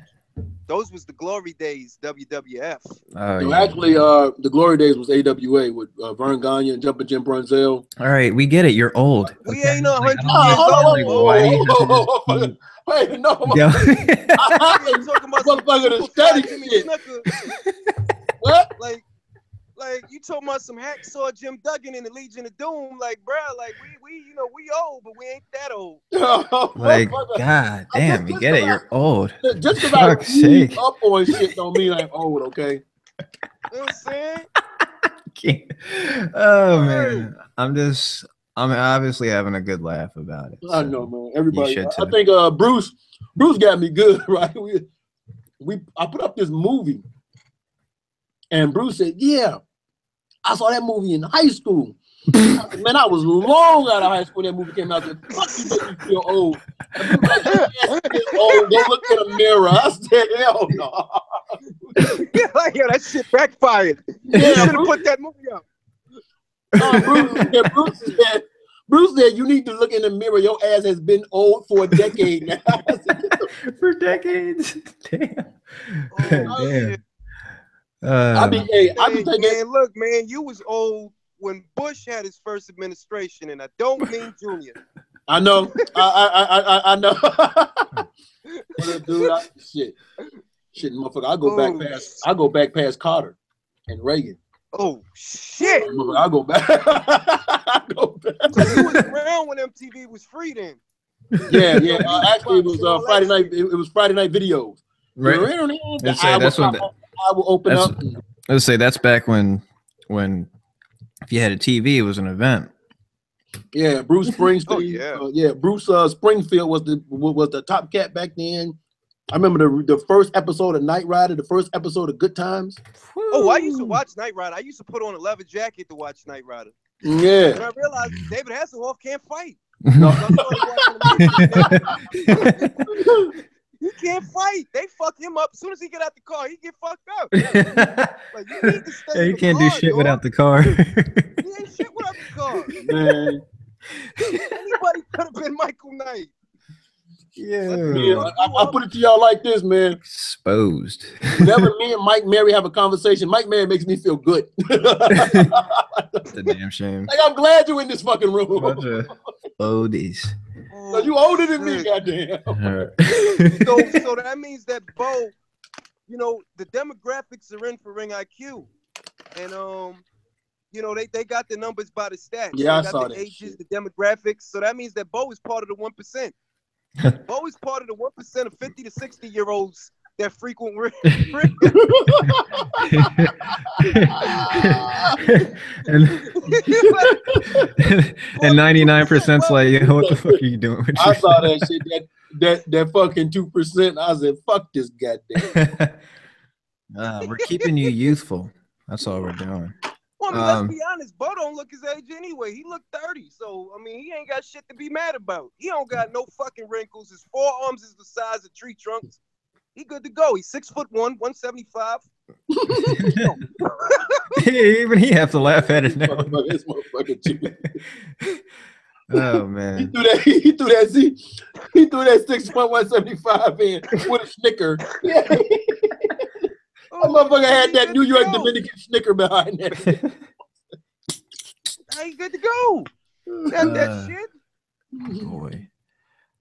those was the glory days. WWF.
Oh,
So
yeah.
actually, the glory days was AWA with Vern Gagne and Jumpin' Jim Brunzell.
All right, we get it. You're old.
We
okay?
ain't 100
Like,
years
why do you have to
old.
just keep-
Wait, no,
Yo.
I'm talking about some
motherfucker to
super
study
fly Jimmy
shit.
Snuka.
What?
Like you talking about some hacksaw Jim Duggan in the Legion of Doom, like bruh, like we you know we old, but we ain't that old.
Like, god damn, you get it. You're old.
Just because
Fuck's
I read
sake.
up on shit don't mean I'm old, okay?
You know what I'm saying?
Oh man, I'm obviously having a good laugh about it.
I
so
know, man. Everybody.
you should
I
too.
think Bruce got me good, right? I put up this movie, and Bruce said, "Yeah, I saw that movie in high school." I said, man, I was long out of high school when that movie came out. I said, fuck, you make me feel old. And Bruce was like, yes, you feel old. Go look in the mirror. I said, hell no.
Like, yo, that shit backfired.
Yeah,
You should have
Bruce-
put that movie up.
Bruce said, you need to look in the mirror. Your ass has been old for a decade now. I said,
For decades. Damn.
Oh,
Damn.
shit.
I be
Hey,
thinking,
man, look, man, you was old when Bush had his first administration, and I don't mean Junior.
I know. I know. Dude, shit, motherfucker. I go back past Carter and Reagan.
Oh shit!
Motherfucker, I go back. I go back.
You was around when MTV was free then.
Yeah. Actually, it was Friday night. It was Friday night videos.
Right. Let's say that's when
I will open up.
Let's say that's back when if you had a TV, it was an event.
Yeah, Bruce Springsteen.
Oh, yeah.
Bruce Springfield was the top cat back then. I remember the first episode of Knight Rider, the first episode of Good Times.
Oh, I used to watch Knight Rider. I used to put on a leather jacket to watch Knight Rider.
Yeah.
And I realized David Hasselhoff can't fight.
No.
He can't fight. They fuck him up. As soon as he get out the car, he get fucked up. Like, you need to stay
Yeah,
in
you
the
can't
car,
do shit
dog.
without the car.
He ain't shit without the car.
Man.
Anybody could have been Michael Knight.
Yeah, I put it to y'all like this, man.
Exposed.
Whenever me and Mike Mary have a conversation, Mike Mary makes me feel good.
That's a damn shame.
Like, I'm glad you're in this fucking room.
Bunch of oldies.
Oh,
So you older than me, goddamn.
So that means that Bo, you know, the demographics are in for ring IQ, and you know, they got the numbers by the stats.
Yeah,
they
I
got
saw
the
that
ages,
shit.
the demographics. So that means that Bo is part of the 1%. Bo is part of the 1% of 50 to 60-year-olds that frequent ring.
and 99%'s like, yeah, what the fuck are you doing?
I saw that shit. That fucking 2%. I said, fuck this goddamn.
We're keeping you youthful. That's all we're doing.
Well, I mean, let's be honest. Bo don't look his age anyway. He look 30. So, I mean, he ain't got shit to be mad about. He don't got no fucking wrinkles. His forearms is the size of tree trunks. He good to go. He's 6'1", 175.
Even he have to laugh at it now.
This motherfucking chicken.
Oh man.
He threw that 6'1", 175 in with a snicker. Yeah. That motherfucker had that New York Dominican snicker behind that.
Hey, good to go. That shit.
Boy.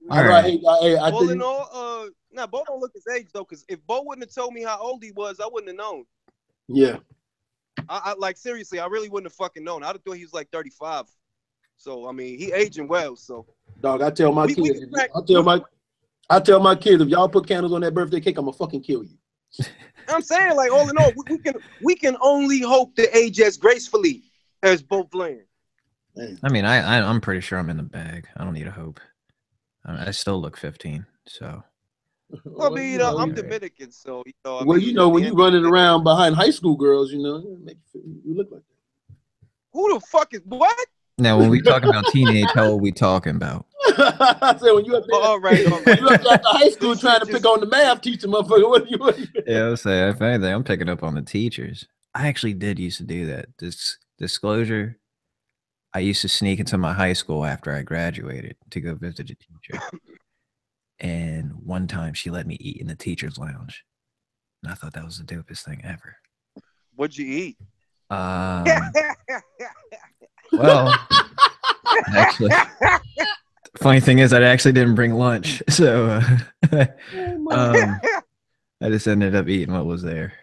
All in all, Bo don't look his age though, because if Bo wouldn't have told me how old he was, I wouldn't have known.
Yeah.
I like seriously, I really wouldn't have fucking known. I'd have thought he was like 35. So I mean, he aging well. So
dog, I tell my kids, I tell my kids, if y'all put candles on that birthday cake, I'm gonna fucking kill you.
I'm saying, like, all in all, we can only hope to age as gracefully as Bo playing.
I mean, I'm pretty sure I'm in the bag. I don't need a hope. I still look 15. So.
Well, I mean, you know, I'm Dominican, so you know.
Well, you know, when you running around behind high school girls, you know, you look like that.
Who the fuck is what?
Now, when we talk about teenage, how old we talking about?
I said when you up there,
all right.
You up there after high school trying to pick on the math teacher, motherfucker. What you?
Yeah, I was saying, if anything, I'm picking up on the teachers. I actually did used to do that. This disclosure, I used to sneak into my high school after I graduated to go visit a teacher. And one time she let me eat in the teacher's lounge. And I thought that was the dopest thing ever.
What'd you eat?
Well, actually, funny thing is, I actually didn't bring lunch, so I just ended up eating what was there.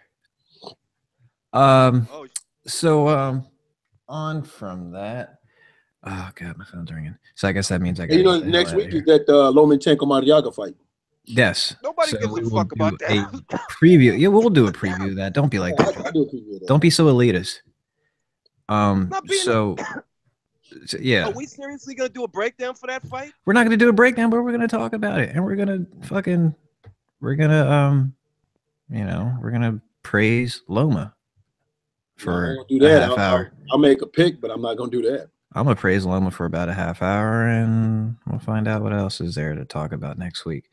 So on from that. Oh god, my phone's ringing. So I guess that means I got.
You know, next week is that Lomachenko Mariaga fight.
Yes.
Nobody gives a fuck about that.
Preview. Yeah, we'll do a preview of that. Don't be like that.
I'll do a preview of that.
Don't be so elitist. Yeah.
Are we seriously gonna do a breakdown for that fight?
We're not gonna do a breakdown, but we're gonna talk about it, and we're gonna praise Loma for
do that.
a half hour.
I'll make a pick, but I'm not gonna do that.
I'm gonna praise Loma for about a half hour, and we'll find out what else is there to talk about next week.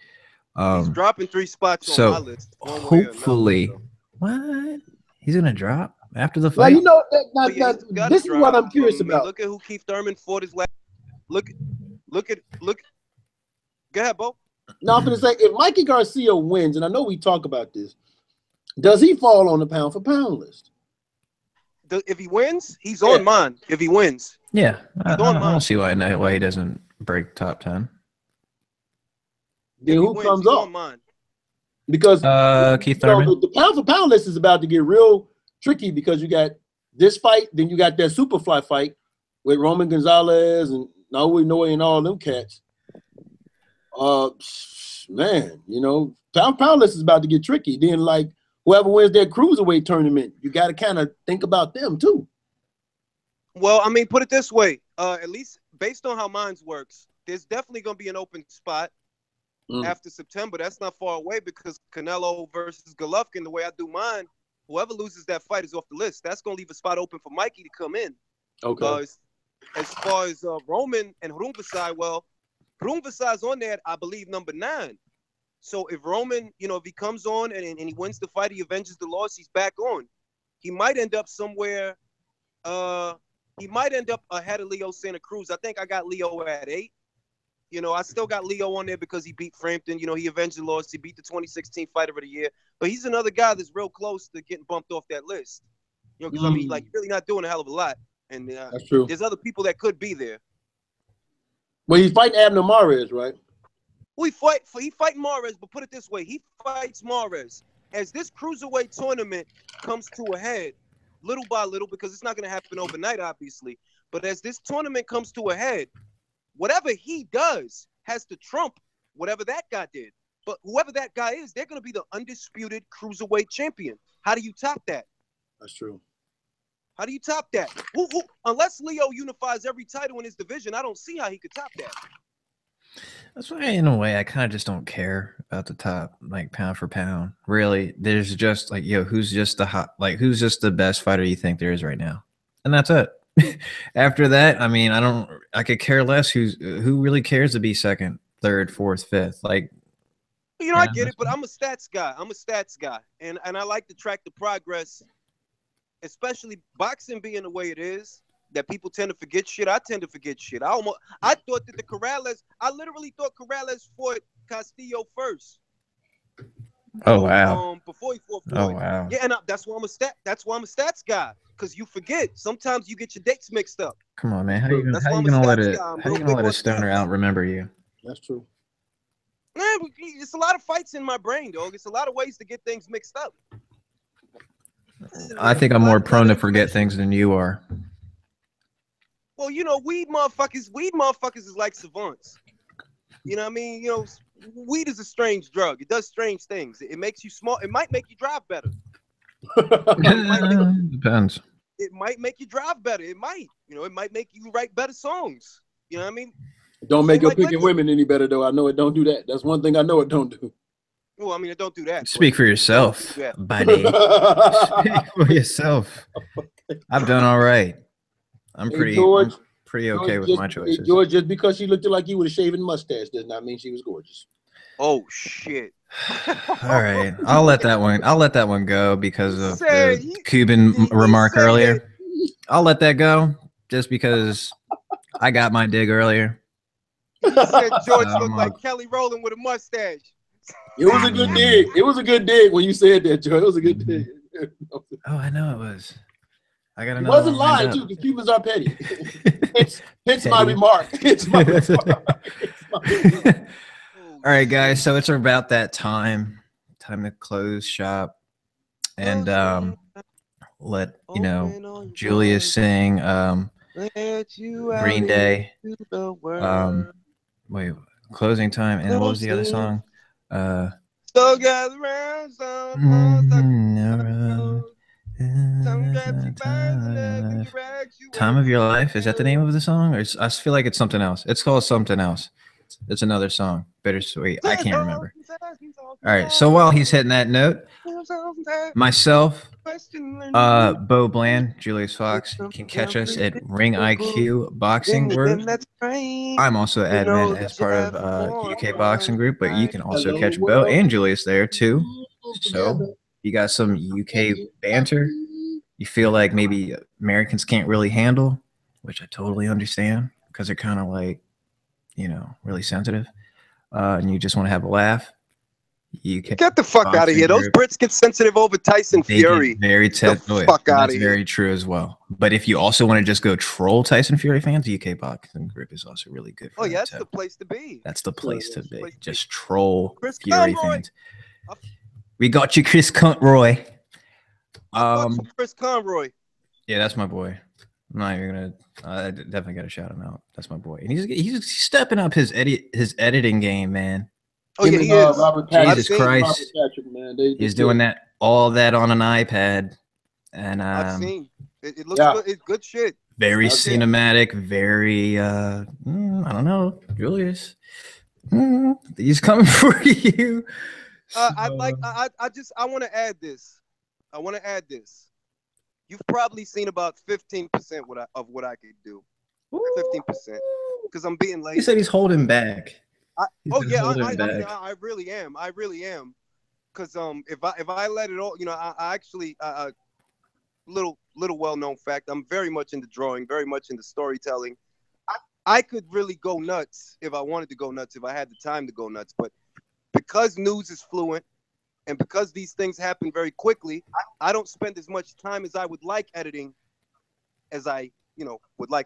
He's dropping 3 spots on my list.
Hopefully, what he's gonna drop after the fight.
Well, you know, this is what I'm curious about.
Look at who Keith Thurman fought his last. Look. Go ahead, Bo.
No, I'm gonna say if Mikey Garcia wins, and I know we talk about this, does he fall on the pound for pound list?
If he wins, he's on mine. If he wins,
yeah, I don't see why he doesn't break top 10.
Then who comes up? Because
Keith Thurman.
The pound for pound list is about to get real tricky because you got this fight, then you got that Superfly fight with Roman Gonzalez and Naoya Inoue and all them cats. Man, you know, pound list is about to get tricky. Then like whoever wins that cruiserweight tournament, you got to kind of think about them too.
Well, I mean, put it this way, at least based on how mine works, there's definitely going to be an open spot after September. That's not far away because Canelo versus Golovkin, the way I do mine, whoever loses that fight is off the list. That's going to leave a spot open for Mikey to come in.
Okay.
As far as Roman and Rungvisai, well, Rungvisai's on there, I believe, number 9. So if Roman, you know, if he comes on and he wins the fight, he avenges the loss, he's back on. He might end up somewhere. He might end up ahead of Leo Santa Cruz. I think I got Leo at 8. You know, I still got Leo on there because he beat Frampton. You know, he avenged the loss. He beat the 2016 Fighter of the Year. But he's another guy that's real close to getting bumped off that list. You know, because, I mean, like, really not doing a hell of a lot. And
that's true.
There's other people that could be there.
Well, he's fighting Abner Mares, right?
He fight Mares, but put it this way, he fights Mares. As this cruiserweight tournament comes to a head, little by little, because it's not going to happen overnight, obviously, but as this tournament comes to a head, whatever he does has to trump whatever that guy did. But whoever that guy is, they're going to be the undisputed cruiserweight champion. How do you top that?
That's true.
How do you top that? Unless Leo unifies every title in his division, I don't see how he could top that.
That's why, in a way, I kind of just don't care about the top, like pound for pound. Really, there's just like, who's just the best fighter you think there is right now, and that's it. After that, I mean, I could care less who really cares to be second, third, fourth, fifth. Like,
I get it, but I'm a stats guy. And I like to track the progress, especially boxing being the way it is. That people tend to forget shit. I tend to forget shit. I thought that I literally thought Corrales fought Castillo first.
Oh wow!
Before he fought Floyd.
Oh wow!
Yeah, and that's why I'm a stats guy. Because you forget. Sometimes you get your dates mixed up.
Come on, man. How you gonna let a stoner out remember you?
That's true.
Man, it's a lot of fights in my brain, dog. It's a lot of ways to get things mixed up.
I think I'm more prone to forget things than you are.
Well, weed motherfuckers is like savants. You know what I mean? Weed is a strange drug. It does strange things. It makes you smart. It might make you drive better.
Depends.
It might make you drive better. It might. It might make you write better songs. You know what I mean?
Don't make your picking women any better, though. I know it don't do that. That's one thing I know it don't do.
Well, I mean, it don't do that.
Speak for yourself, buddy. Speak for yourself. I've done all right. I'm pretty okay with my choices.
George, just because she looked like you with a shaven mustache does not mean she was gorgeous.
Oh shit!
All right, I'll let that one go because of the Cuban remark earlier. I'll let that go just because I got my dig earlier.
He said George looked like Kelly Rowland with a mustache.
It was a good dig. It was a good dig when you said that, George. It was a good dig.
Oh, I know it was. I got another.
It wasn't lying too, because Cubans are petty. It's my remark. It's my remark.
All right, guys. So it's about that time to close shop and let Julius sing Green Day. Wait, closing time, and what was the other song?
So gather round,
Time of Your Life, is that the name of the song? Or I feel like it's something else. It's called something else. It's another song. Bittersweet. I can't remember. All right. So while he's hitting that note, myself, Bo Bland, Julius Fox, you can catch us at Ring IQ Boxing Group. I'm also admin as part of UK Boxing Group, but you can also catch Bo and Julius there too. So you got some UK banter you feel like maybe Americans can't really handle, which I totally understand because they're kind of like, really sensitive, and you just want to have a laugh. You can
get the fuck out of here. Those Brits get sensitive over Tyson Fury.
Very fuck out of here. Very true as well. But if you also want to just go troll Tyson Fury fans, the UK Boxing Group is also really good.
Oh yeah, that's the place to be.
That's the place to be. Just troll Fury fans. We got you, Chris Conroy.
Chris Conroy.
Yeah, that's my boy. I'm not even gonna. I definitely gotta shout him out. That's my boy, and he's stepping up his editing game, man.
Oh yeah, he is.
Jesus Christ, man. He's doing all that on an iPad, and
I've seen it looks good. It's good shit.
Very cinematic. Very I don't know, Julius. He's coming for you.
I want to add this. You've probably seen about 15% of what I could do. 15%, because I'm being lazy.
He said he's holding back.
I really am. Because if I let it all, I actually little well-known fact. I'm very much into drawing, very much into storytelling. I could really go nuts if I wanted to go nuts, if I had the time to go nuts. But because news is fluent, and because these things happen very quickly, I don't spend as much time as I would like editing as I, would like.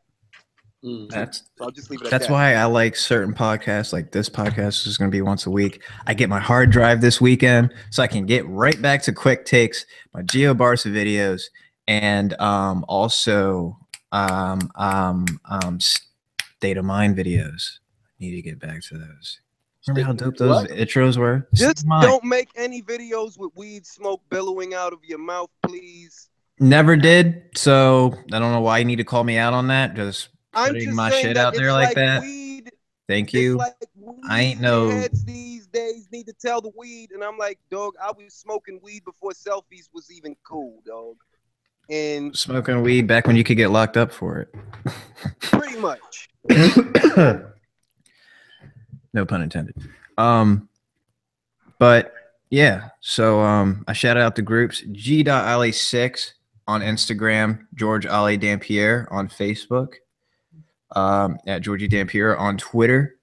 That's
So I'll just leave it at
that's
that.
why I like certain podcasts. Like this podcast is going to be once a week. I get my hard drive this weekend, so I can get right back to quick takes, my Geo Barca videos, and also State of Mind videos. I need to get back to those. Remember how dope those intros were?
Just don't make any videos with weed smoke billowing out of your mouth, please.
Never did. So I don't know why you need to call me out on that. Just
I'm
putting
just
my
saying
shit
that
out there
it's
like that.
Weed.
Thank you.
It's like weed
I ain't no
heads these days need to tell the weed, and I'm like, dog, I was smoking weed before selfies was even cool, dog. And
smoking weed back when you could get locked up for it.
Pretty much.
No pun intended. But yeah, so I shout out the groups G.Alé 6 on Instagram, G.Alé Dampier on Facebook, at Georgie Dampier on Twitter.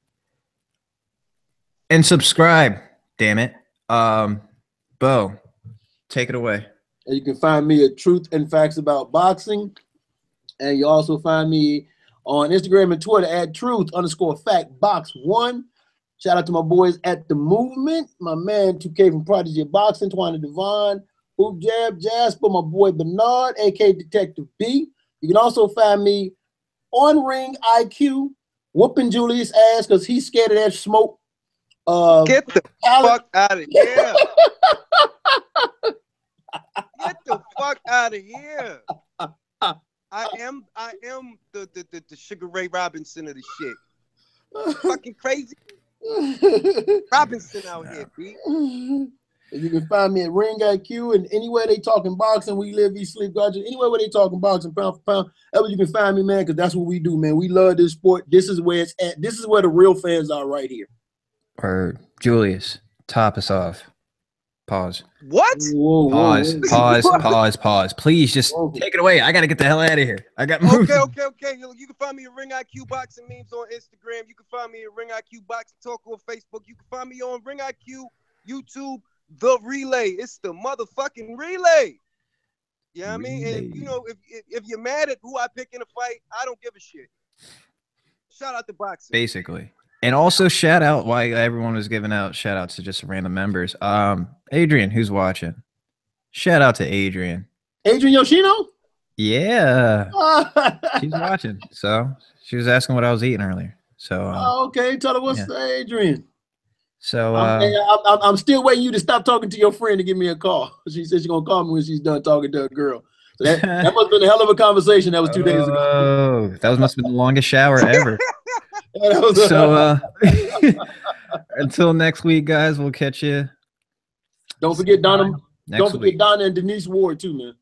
And subscribe, damn it. Bo, take it away.
And you can find me at Truth and Facts About Boxing. And you also find me on Instagram and Twitter at Truth_FactBox1. Shout out to my boys at The Movement, my man 2K from Prodigy of Boxing, Twana Devon, Hoop Jab, Jasper, my boy Bernard, aka Detective B. You can also find me on Ring IQ, whooping Julius' ass because he's scared of that smoke.
Get the fuck out of here. Get the fuck out of here. I am the Sugar Ray Robinson of the shit. Fucking crazy. Robinson out here, B.
You can find me at Ring IQ, and anywhere they talking boxing, we live, eat, sleep, gorgeous. Anywhere where they talking boxing, pound for pound, ever you can find me, man, because that's what we do, man. We love this sport. This is where it's at. This is where the real fans are, right here.
Or Julius, top us off. Pause.
What?
Pause. Please just take it away. I gotta get the hell out of here. I got moved.
Okay. You can find me at Ring IQ Boxing Memes on Instagram. You can find me at Ring IQ Boxing Talk on Facebook. You can find me on Ring IQ YouTube. The Relay. It's the motherfucking relay. You know what I mean? And you know, if you're mad at who I pick in a fight, I don't give a shit. Shout out to boxing.
Basically. And also shout out why everyone was giving out shout outs to just random members. Adrian, who's watching? Shout out to Adrian.
Adrian Yoshino?
Yeah. She's watching. So she was asking what I was eating earlier. So
okay, tell her what's Adrian.
So
I'm still waiting you to stop talking to your friend to give me a call. She said she's gonna call me when she's done talking to a girl. So that must have been a hell of a conversation. That was 2 days ago.
Oh, that must have been the longest shower ever. So until next week, guys, we'll catch you.
Don't forget Donna. Don't forget Donna and Denise Ward too, man.